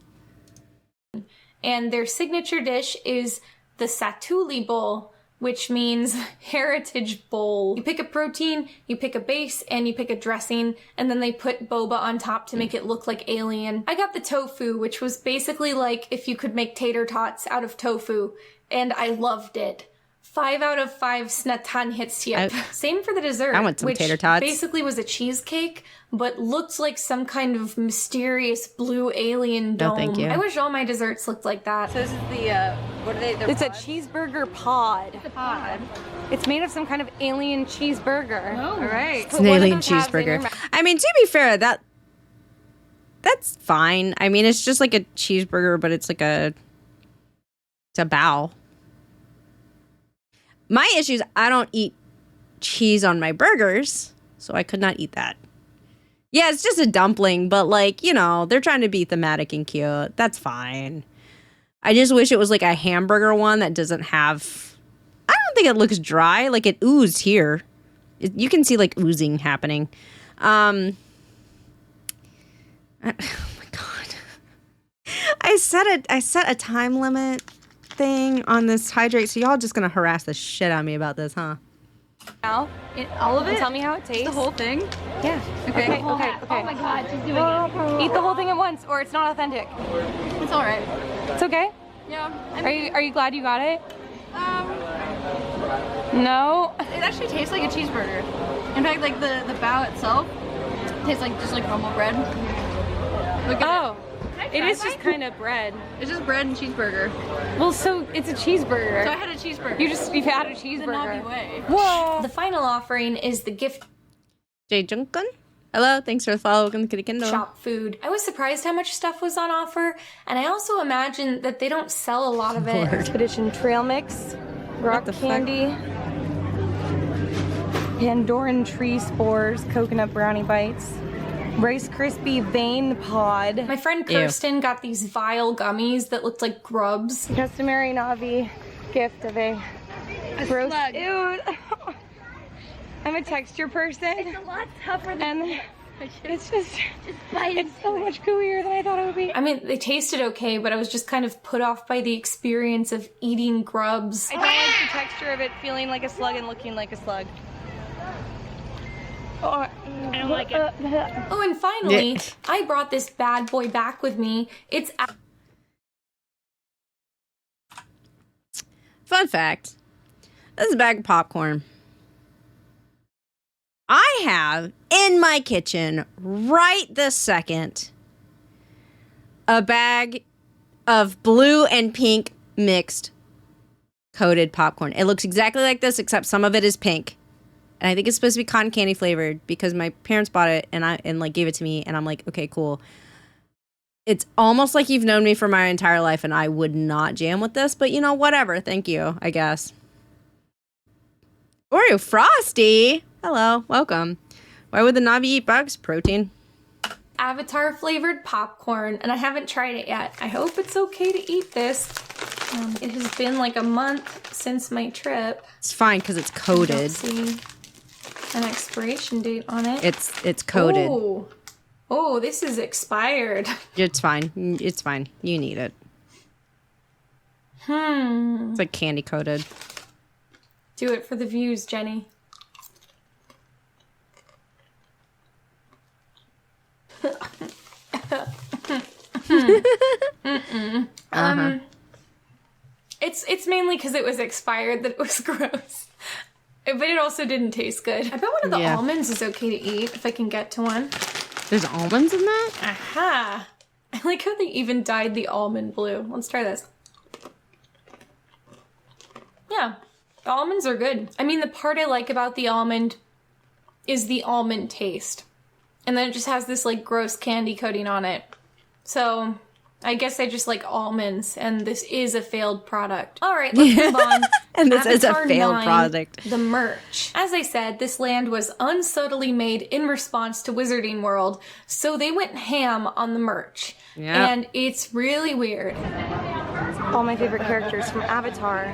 And their signature dish is the Satuli bowl, which means heritage bowl. You pick a protein, you pick a base, and you pick a dressing, and then they put boba on top to make it look like alien. I got the tofu, which was basically like if you could make tater tots out of tofu, and I loved it. 5 out of 5 snetanhetsyep. Same for the dessert, I want some which tater tots. basically was a cheesecake, but looked like some kind of mysterious blue alien dome. No, thank you. I wish all my desserts looked like that. So this is the, what are they? It's a cheeseburger pod. It's a pod. It's made of some kind of alien cheeseburger. Oh. All right. It's an alien cheeseburger. I mean, to be fair, that's fine. I mean, it's just like a cheeseburger, but it's a bow. My issue is I don't eat cheese on my burgers, so I could not eat that. Yeah, it's just a dumpling, but like, you know, they're trying to be thematic and cute. That's fine. I just wish it was like a hamburger one that doesn't have... I don't think it looks dry. Like it oozed here. You can see like oozing happening. Oh my God. I set a time limit thing on this hydrate, so y'all just gonna harass the shit out of me about this, huh? Now, all of it? Tell me how it tastes. The whole thing? Yeah. Okay. Oh my God, she's doing it. Eat the whole thing at once, or it's not authentic. It's all right. It's okay? Yeah. Are you glad you got it? No? It actually tastes like a cheeseburger. In fact, like the bow itself tastes like just like normal bread. Look at it. It is just kind of bread. It's just bread and cheeseburger. Well, so it's a cheeseburger. So I had a cheeseburger. You've had a cheeseburger. The naughty way. Whoa! The final offering is the gift Jay Junkan? Hello, thanks for the follow. Welcome to Kitty Kindle. shop food. I was surprised how much stuff was on offer, and I also imagine that they don't sell a lot of it. Expedition trail mix, rock candy, Pandoran tree spores, coconut brownie bites, Rice Krispie vein pod. My friend Kirsten got these vile gummies that looked like grubs. Customary Navi gift of a roast. Slug. Ew. I'm a texture person. It's a lot tougher than it's just bite it's so much gooier than I thought it would be. I mean, they tasted okay, but I was just kind of put off by the experience of eating grubs. I don't like the texture of it feeling like a slug and looking like a slug. Oh, I don't like it. Oh, and finally, I brought this bad boy back with me. It's... Fun fact. This is a bag of popcorn. I have in my kitchen right this second a bag of blue and pink mixed coated popcorn. It looks exactly like this, except some of it is pink. And I think it's supposed to be cotton candy flavored because my parents bought it and like gave it to me and I'm like, okay, cool. It's almost like you've known me for my entire life and I would not jam with this, but you know, whatever. Thank you, I guess. Oreo Frosty. Hello, welcome. Why would the Navi eat bugs? Protein. Avatar flavored popcorn, and I haven't tried it yet. I hope it's okay to eat this. It has been like a month since my trip. It's fine because it's coated. I don't see an expiration date on it. It's coated. Oh, this is expired. It's fine. It's fine. You need it. It's like candy coated. Do it for the views, Jenny. It's mainly because it was expired that it was gross. But it also didn't taste good. I bet one of the almonds is okay to eat if I can get to one. There's almonds in that? Aha! I like how they even dyed the almond blue. Let's try this. Yeah, the almonds are good. I mean, the part I like about the almond is the almond taste. And then it just has this like gross candy coating on it. So I guess I just like almonds, and this is a failed product. All right, let's move on. And this is a Avatar failed 9, product. The merch. As I said, this land was unsubtly made in response to Wizarding World, so they went ham on the merch. Yep. And it's really weird. All my favorite characters from Avatar.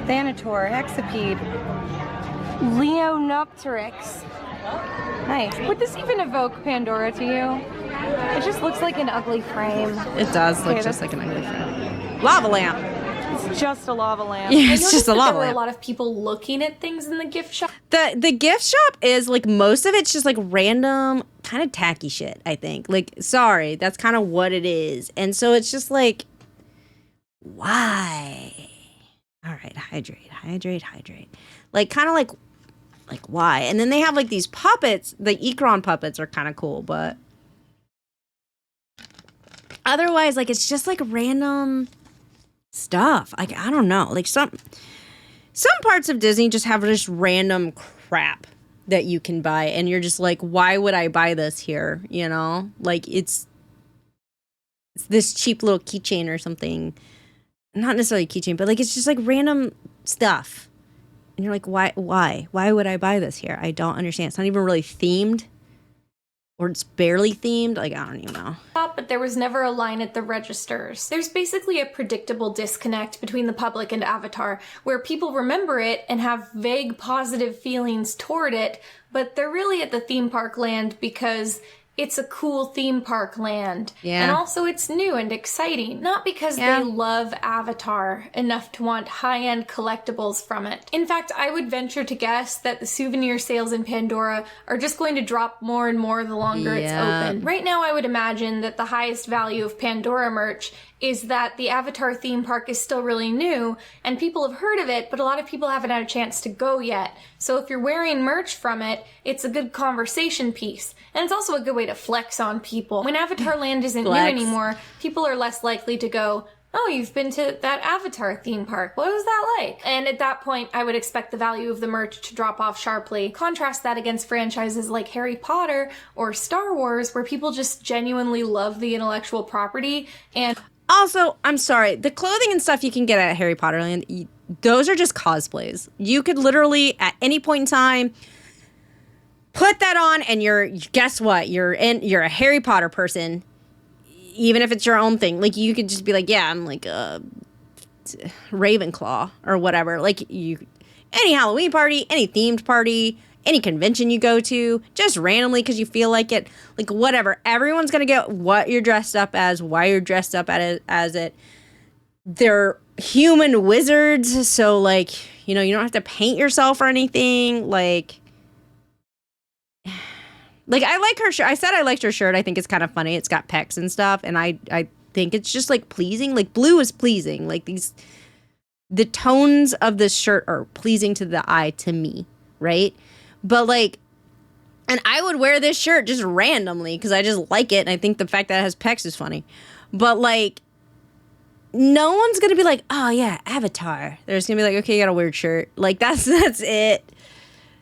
Thanator, Hexapede, Leonopteryx. Nice. Would this even evoke Pandora to you? It just looks like an ugly frame. It does look just like an ugly frame. Lava lamp. It's just a lava lamp. Yeah, it's just a lava There were lamp. a lot of people looking at things in the gift shop. The gift shop is like most of it's just like random kind of tacky shit, I think. Like, sorry, that's kind of what it is. And so it's just like, why? All right, hydrate. Like kind of like why? And then they have like these puppets. The Ikron puppets are kind of cool, but otherwise, like it's just like random stuff. Like I don't know. Like some parts of Disney just have just random crap that you can buy, and you're just like, why would I buy this here? You know, like it's this cheap little keychain or something. Not necessarily a keychain, but like it's just like random stuff. And you're like, why would I buy this here? I don't understand. It's not even really themed, or it's barely themed. Like, I don't even know. But there was never a line at the registers. There's basically a predictable disconnect between the public and Avatar, where people remember it and have vague positive feelings toward it, but they're really at the theme park land because it's a cool theme park land. Yeah. And also it's new and exciting. Not because they love Avatar enough to want high-end collectibles from it. In fact, I would venture to guess that the souvenir sales in Pandora are just going to drop more and more the longer it's open. Right now, I would imagine that the highest value of Pandora merch is that the Avatar theme park is still really new, and people have heard of it, but a lot of people haven't had a chance to go yet. So if you're wearing merch from it, it's a good conversation piece. And it's also a good way to flex on people. When Avatar Land isn't new anymore, people are less likely to go, oh, you've been to that Avatar theme park. What was that like? And at that point, I would expect the value of the merch to drop off sharply. Contrast that against franchises like Harry Potter or Star Wars, where people just genuinely love the intellectual property. And also, I'm sorry, the clothing and stuff you can get at Harry Potter Land, those are just cosplays. You could literally, at any point in time, put that on, and guess what? You're a Harry Potter person, even if it's your own thing. Like, you could just be like, yeah, I'm like a Ravenclaw or whatever. Like, any Halloween party, any themed party, any convention you go to, just randomly because you feel like it, like whatever. Everyone's going to get what you're dressed up as, why you're dressed up as it. They're human wizards, so like, you know, you don't have to paint yourself or anything. Like I like her shirt. I said I liked her shirt. I think it's kind of funny. It's got pecs and stuff, and I think it's just like pleasing. Like blue is pleasing. Like the tones of this shirt are pleasing to the eye to me, right? But like, and I would wear this shirt just randomly because I just like it, and I think the fact that it has pecs is funny. But like, no one's gonna be like, oh yeah, Avatar. They're just gonna be like, okay, you got a weird shirt. Like that's it.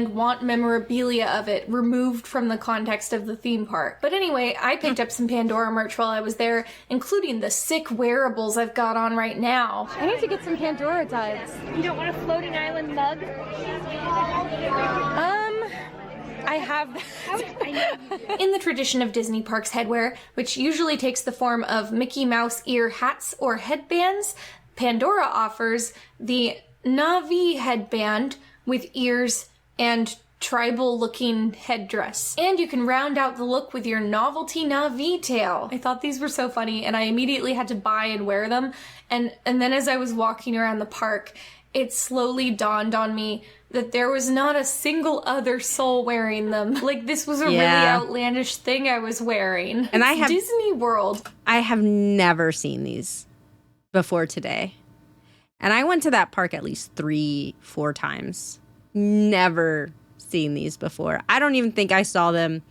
And want memorabilia of it removed from the context of the theme park. But anyway, I picked up some Pandora merch while I was there, including the sick wearables I've got on right now. I need to get some Pandora duds. You don't want a floating island mug? I have in the tradition of Disney Parks headwear, which usually takes the form of Mickey Mouse ear hats or headbands, Pandora offers the Na'vi headband with ears and tribal-looking headdress. And you can round out the look with your novelty Na'vi tail. I thought these were so funny, and I immediately had to buy and wear them. And then as I was walking around the park, it slowly dawned on me that there was not a single other soul wearing them. Like, this was a really outlandish thing I was wearing. And it's Disney World. I have never seen these before today. And I went to that park at least 3-4 times. Never seen these before. I don't even think I saw them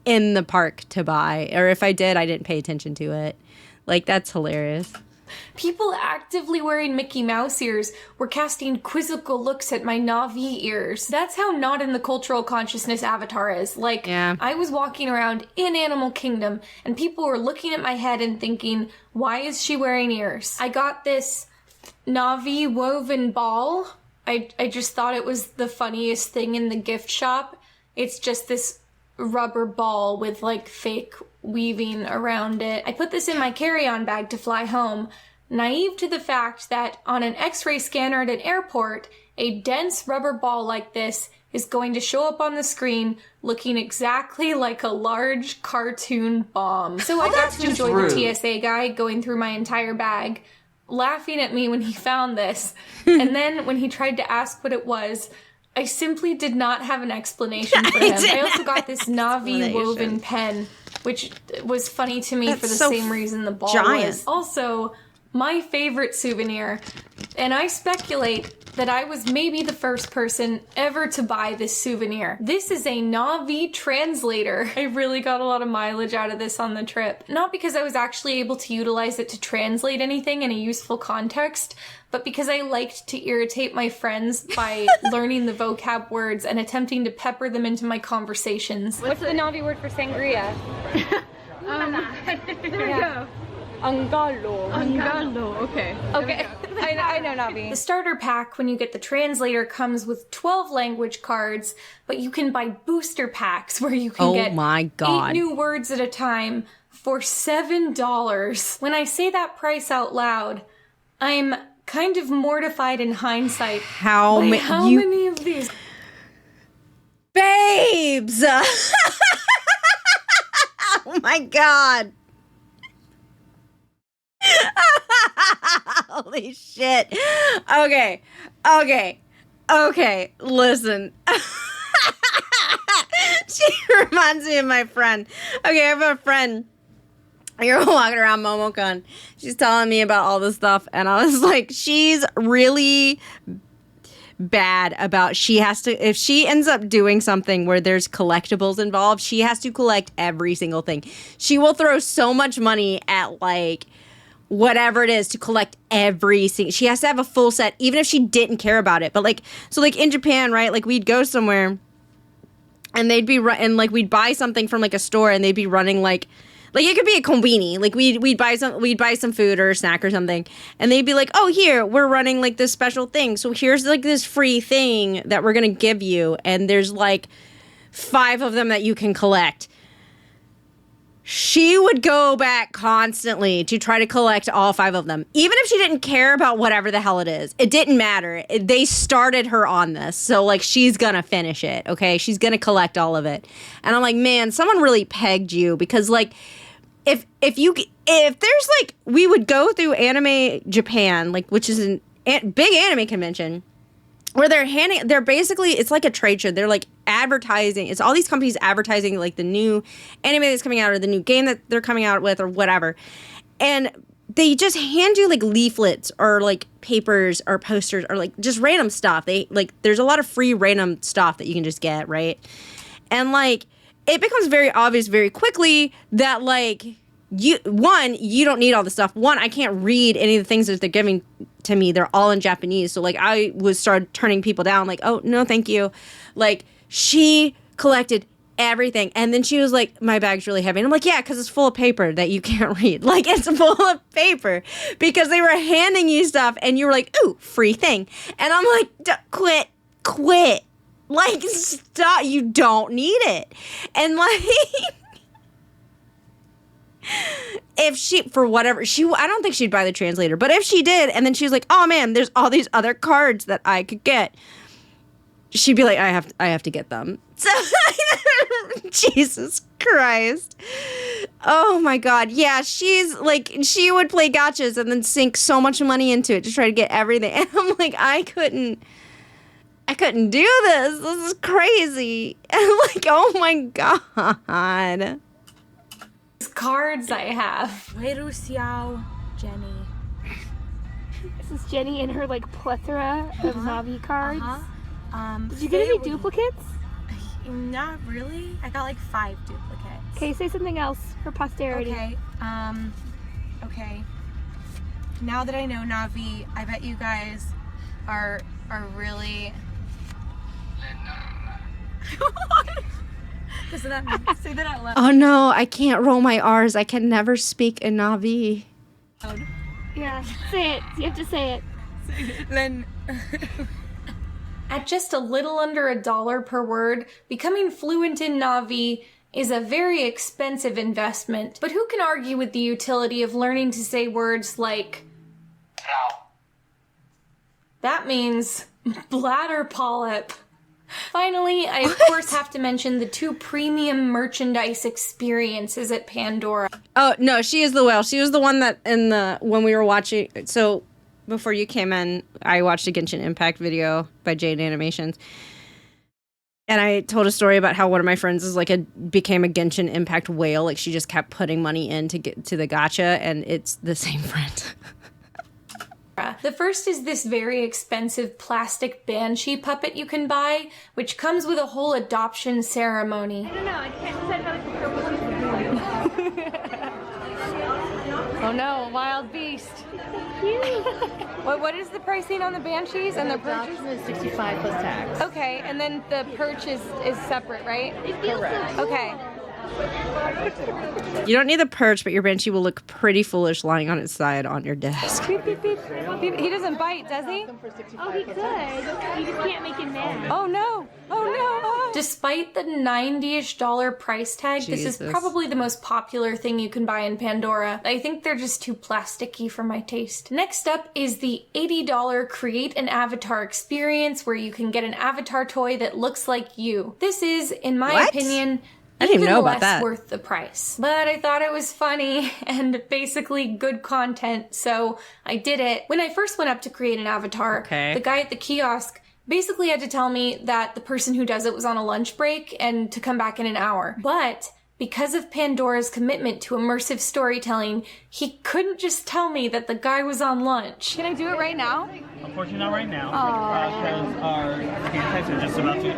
in the park to buy. Or if I did, I didn't pay attention to it. Like, that's hilarious. People actively wearing Mickey Mouse ears were casting quizzical looks at my Na'vi ears. That's how not in the cultural consciousness Avatar is. Like, I was walking around in Animal Kingdom, and people were looking at my head and thinking, why is she wearing ears? I got this Na'vi woven ball. I just thought it was the funniest thing in the gift shop. It's just this rubber ball with like fake weaving around it. I put this in my carry-on bag to fly home, naive to the fact that on an X-ray scanner at an airport, a dense rubber ball like this is going to show up on the screen looking exactly like a large cartoon bomb. So I got to enjoy the TSA guy going through my entire bag, laughing at me when he found this. And then when he tried to ask what it was, I simply did not have an explanation for him. I also got this Navi woven pen, which was funny to me for the same reason the ball was. Also, my favorite souvenir, and I speculate that I was maybe the first person ever to buy this souvenir. This is a Navi translator. I really got a lot of mileage out of this on the trip. Not because I was actually able to utilize it to translate anything in a useful context, but because I liked to irritate my friends by learning the vocab words and attempting to pepper them into my conversations. What's the Navi word for sangria? There we go. Angalo. Angalo, okay. Okay, I know Navi. The starter pack, when you get the translator, comes with 12 language cards, but you can buy booster packs where you can get 8 new words at a time for $7. When I say that price out loud, I'm kind of mortified in hindsight. How many of these? Babes! Oh my god. Holy shit. Okay. Listen. She reminds me of my friend. Okay, I have a friend. You're walking around MomoCon. She's telling me about all this stuff, and I was like, she's really bad about, she has to, if she ends up doing something where there's collectibles involved, she has to collect every single thing. She will throw so much money at like whatever it is to collect every single, she has to have a full set, even if she didn't care about it. But like, so like in Japan, right, like we'd go somewhere and they'd be and like we'd buy something from like a store and they'd be running like it could be a konbini, like we'd buy some food or a snack or something, and they'd be like, oh, here, we're running like this special thing, so here's like this free thing that we're gonna give you, and there's like 5 of them that you can collect. She would go back constantly to try to collect all 5 of them, even if she didn't care about whatever the hell it is. It didn't matter. They started her on this, so like she's gonna finish it. Okay, she's gonna collect all of it, and I'm like, man, someone really pegged you, because like. If there's like, we would go through Anime Japan, like, which is a big anime convention, where they're basically, it's like a trade show. They're like advertising. It's all these companies advertising like the new anime that's coming out or the new game that they're coming out with or whatever. And they just hand you like leaflets or like papers or posters or like just random stuff. They like, there's a lot of free random stuff that you can just get, right? And like, it becomes very obvious very quickly that, like, you don't need all the stuff. I can't read any of the things that they're giving to me. They're all in Japanese. So, like, I would start turning people down, like, oh, no, thank you. Like, she collected everything. And then she was like, my bag's really heavy. And I'm like, yeah, because it's full of paper that you can't read. Like, it's full of paper. Because they were handing you stuff, and you were like, ooh, free thing. And I'm like, quit. Like, stop, you don't need it. And like, if she, for whatever, I don't think she'd buy the translator, but if she did, and then she was like, oh man, there's all these other cards that I could get, she'd be like, I have to get them. So, Jesus Christ. Oh my God. Yeah, she's like, she would play gachas and then sink so much money into it to try to get everything. And I'm like, I couldn't do this. This is crazy. And like, oh my God. These cards I have. Weru Xiao, Jenny. This is Jenny and her like plethora of Navi cards. Did you get any duplicates? Not really. I got like 5 duplicates. Okay, say something else for posterity. Okay. Okay. Now that I know Navi, I bet you guys are really. What does that mean? Say that out loud. Oh no, I can't roll my R's. I can never speak in Navi. Yeah, say it. You have to say it. Then. At just a little under $1 per word, becoming fluent in Navi is a very expensive investment. But who can argue with the utility of learning to say words like that means bladder polyp. Finally, I of course have to mention the 2 premium merchandise experiences at Pandora. Oh, no, she is the whale. She was the one that when we were watching, so before you came in, I watched a Genshin Impact video by Jade Animations. And I told a story about how one of my friends became a Genshin Impact whale. Like, she just kept putting money in to get to the gacha, and it's the same friend. The first is this very expensive plastic banshee puppet you can buy, which comes with a whole adoption ceremony. I don't know, I can't decide how to Oh no, wild beast. What is the pricing on the banshees and the perches? is 65 plus tax. Okay, and then the perch is separate, right? Correct. Okay. You don't need the perch, but your banshee will look pretty foolish lying on its side on your desk. Beep, beep, beep. He doesn't bite, does he? Oh, he could. You just can't make him mad. Oh no! Oh no! Despite the $90-ish price tag, this is probably the most popular thing you can buy in Pandora. I think they're just too plasticky for my taste. Next up is the $80 Create an Avatar experience, where you can get an avatar toy that looks like you. This is, in my opinion, I didn't even know about less that. worth the price. But I thought it was funny and basically good content, so I did it. When I first went up to create an avatar, the guy at the kiosk basically had to tell me that the person who does it was on a lunch break and to come back in an hour. But because of Pandora's commitment to immersive storytelling, he couldn't just tell me that the guy was on lunch. Can I do it right now? Unfortunately, not right now. Because our hand types are just about to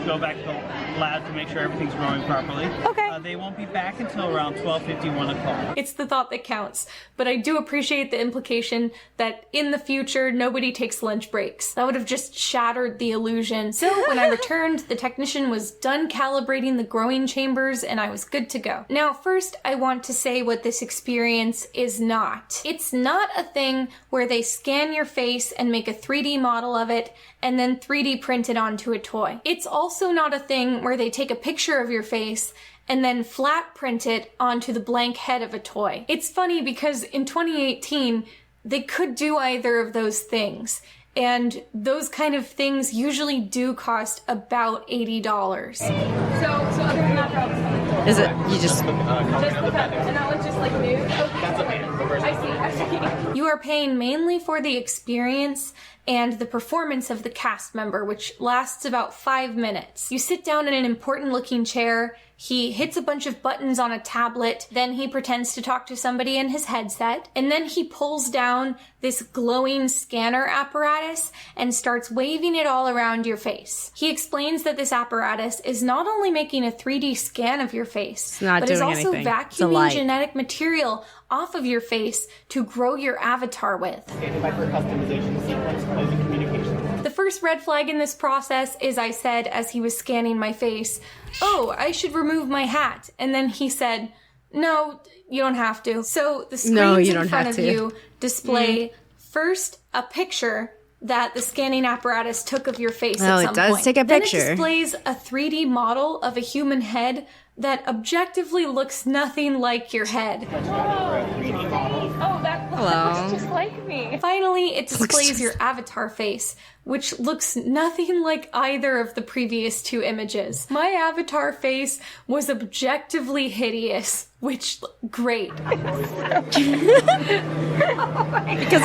go back to the lab to make sure everything's growing properly. Okay. They won't be back until around 12:50, 1 o'clock. It's the thought that counts, but I do appreciate the implication that in the future, nobody takes lunch breaks. That would have just shattered the illusion. So when I returned, the technician was done calibrating the growing chambers and I was good to go. Now, first, I want to say what this experience is not. It's not a thing where they scan your face and make a 3D model of it and then 3D print it onto a toy. It's also not a thing where they take a picture of your face and then flat print it onto the blank head of a toy. It's funny because in 2018, they could do either of those things. And those kind of things usually do cost about $80. So other than that, probably. Is it, you just... Just the cup, and that one's just like nude? Okay. I see. You are paying mainly for the experience and the performance of the cast member, which lasts about 5 minutes. You sit down in an important looking chair, he hits a bunch of buttons on a tablet, then he pretends to talk to somebody in his headset, and then he pulls down this glowing scanner apparatus and starts waving it all around your face. He explains that this apparatus is not only making a 3D scan of your face, but is also vacuuming genetic material off of your face to grow your avatar with. The first red flag in this process is I said, as he was scanning my face, "Oh, I should remove my hat." And then he said, "No, you don't have to." So the screens in front of you display first a picture that the scanning apparatus took of your face at some point. It does take a picture. Then it displays a 3D model of a human head that objectively looks nothing like your head. Oh, that looks just like me. Finally, it displays your avatar face, which looks nothing like either of the previous 2 images. My avatar face was objectively hideous, which, great. Because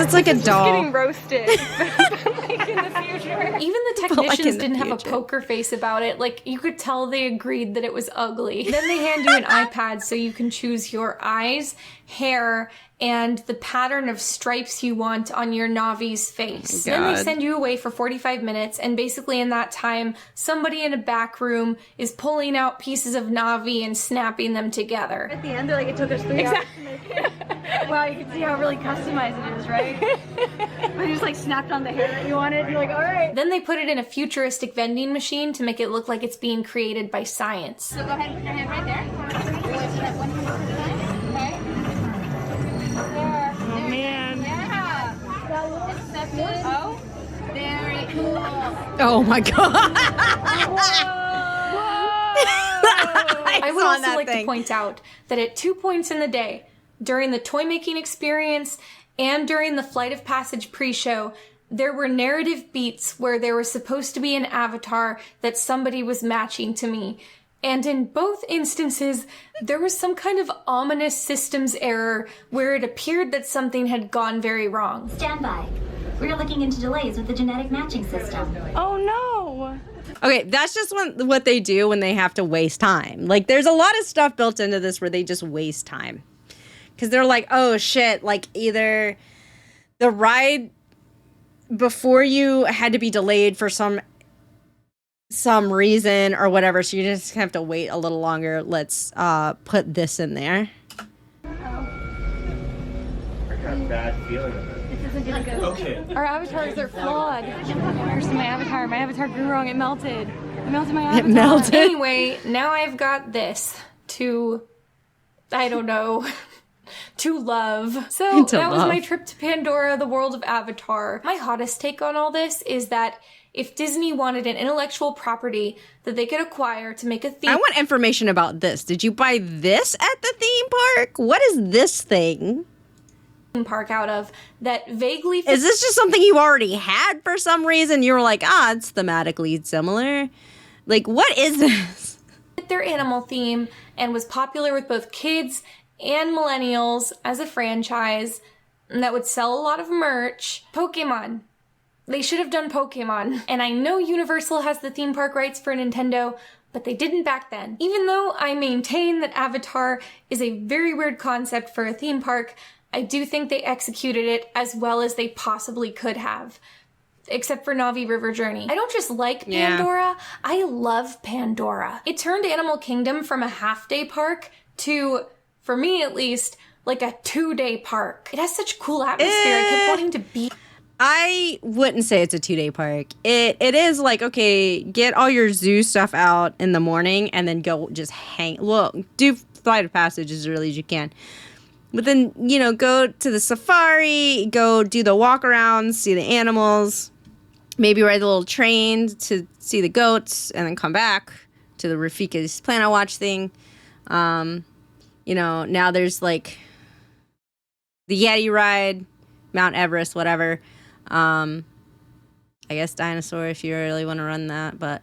it's like a doll. Getting roasted. Like in the future. Even the technicians didn't have a poker face about it. Like, you could tell they agreed that it was ugly. Then they hand you an iPad so you can choose your eyes, hair, and the pattern of stripes you want on your Navi's face. Then they send you away for 45 minutes, and basically in that time, somebody in a back room is pulling out pieces of Navi and snapping them together. At the end, they're like, it took us 3 hours to make it. Wow, you can see how really customized it is, right? But you just like snapped on the hair that you wanted, and you're like, all right. Then they put it in a futuristic vending machine to make it look like it's being created by science. So go ahead and put your hand right there. Oh man. Yeah. Oh, very cool. Oh my god. I would also like to point out that at 2 points in the day, during the toy making experience and during the Flight of Passage pre-show, there were narrative beats where there was supposed to be an avatar that somebody was matching to me. And in both instances, there was some kind of ominous systems error where it appeared that something had gone very wrong. Stand by. We're looking into delays with the genetic matching system. Oh no! Okay, that's just what they do when they have to waste time. Like, there's a lot of stuff built into this where they just waste time. Because they're like, oh shit, like either the ride before you had to be delayed for some reason or whatever, so you just have to wait a little longer. Let's put this in there. I got a bad feeling of it. This isn't gonna go. Okay. Our avatars are flawed. Here's my avatar. My avatar grew wrong. It melted. It melted my avatar. It melted. Anyway, now I've got this to, I don't know, to love. So that was my trip to Pandora, the world of Avatar. My hottest take on all this is that if Disney wanted an intellectual property that they could acquire to make a theme... I want information about this. Did you buy this at the theme park? What is this thing? Park out of that vaguely... Is this just something you already had for some reason? You were like, it's thematically similar. Like, what is this? Their animal theme and was popular with both kids and millennials as a franchise, and that would sell a lot of merch. Pokemon. They should have done Pokemon. And I know Universal has the theme park rights for Nintendo, but they didn't back then. Even though I maintain that Avatar is a very weird concept for a theme park, I do think they executed it as well as they possibly could have. Except for Na'vi River Journey. I don't just like Pandora, I love Pandora. It turned Animal Kingdom from a half-day park to, for me at least, like a 2-day park. It has such cool atmosphere. I kept wanting to be... I wouldn't say it's a 2-day park. It is like, okay, get all your zoo stuff out in the morning and then go just hang. Well, do Flight of Passage as early as you can. But then, go to the safari, go do the walk-arounds, see the animals, maybe ride the little train to see the goats, and then come back to the Rafika's Planet Watch thing. Now there's like the Yeti ride, Mount Everest, whatever. I guess Dinosaur if you really want to run that,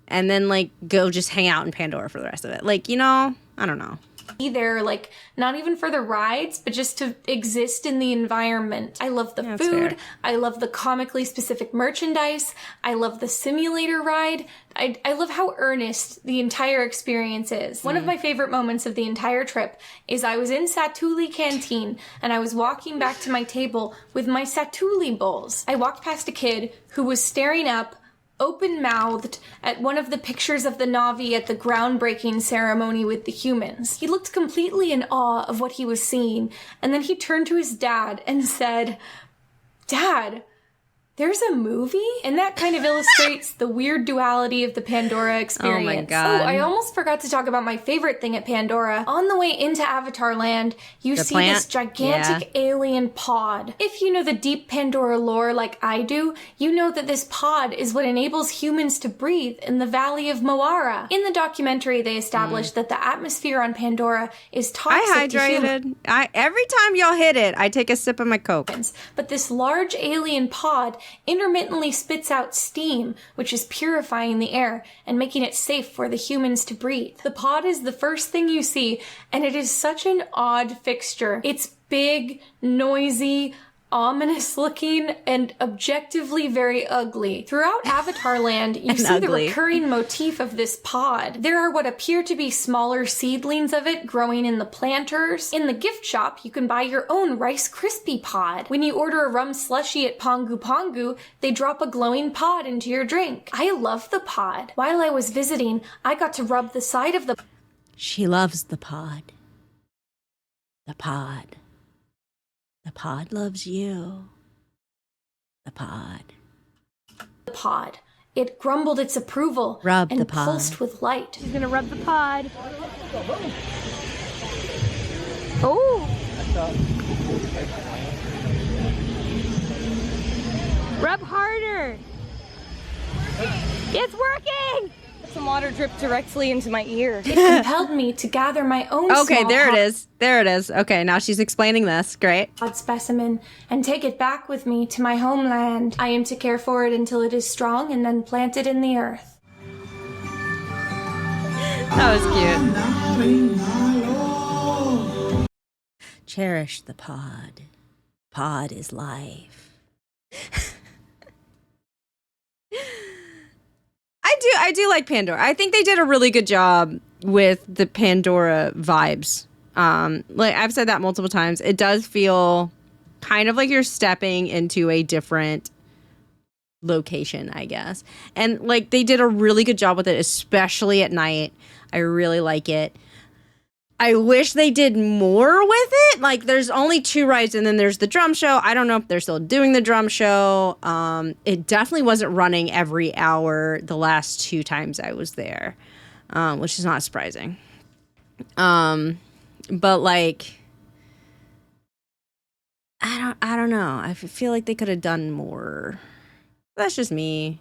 and then like go just hang out in Pandora for the rest of it. Like, I don't know. There, like, not even for the rides, but just to exist in the environment. I love the food. Fair. I love the comically specific merchandise. I love the simulator ride. I love how earnest the entire experience is. One of my favorite moments of the entire trip is I was in Satuli Canteen and I was walking back to my table with my Satuli bowls. I walked past a kid who was staring up, open-mouthed, at one of the pictures of the Na'vi at the groundbreaking ceremony with the humans. He looked completely in awe of what he was seeing, and then he turned to his dad and said, "Dad, there's a movie?" And that kind of illustrates the weird duality of the Pandora experience. Oh my God. Oh, I almost forgot to talk about my favorite thing at Pandora. On the way into Avatar Land, you see this gigantic alien pod. If you know the deep Pandora lore like I do, you know that this pod is what enables humans to breathe in the Valley of Moara. In the documentary, they established that the atmosphere on Pandora is toxic I hydrated. Every time y'all hit it, I take a sip of my Coke. But this large alien pod intermittently spits out steam, which is purifying the air and making it safe for the humans to breathe. The pod is the first thing you see, and it is such an odd fixture. It's big, noisy, ominous looking, and objectively very ugly. Throughout Avatar Land, you see the recurring motif of this pod. There are what appear to be smaller seedlings of it growing in the planters. In the gift shop, you can buy your own Rice Krispie pod. When you order a rum slushie at Pongu Pongu, they drop a glowing pod into your drink. I love the pod. While I was visiting, I got to rub the side of the... She loves the pod. The pod. The pod loves you. The pod. The pod. It grumbled its approval and pulsed with light. She's gonna rub the pod. Oh! Rub harder. It's working! Some water dripped directly into my ear. It compelled me to gather my own Okay, small there it is. There it is. Okay, now she's explaining this. Great. odd specimen and take it back with me to my homeland. I am to care for it until it is strong and then plant it in the earth. That was cute. Cherish the pod. Pod is life. I do like Pandora. I think they did a really good job with the Pandora vibes. Like I've said that multiple times. It does feel kind of like you're stepping into a different location, I guess. And like they did a really good job with it, especially at night. I really like it. I wish they did more with it. Like there's only 2 rides and then there's the drum show. I don't know if they're still doing the drum show. It definitely wasn't running every hour the last 2 times I was there, which is not surprising. But like, I don't know. I feel like they could have done more. That's just me.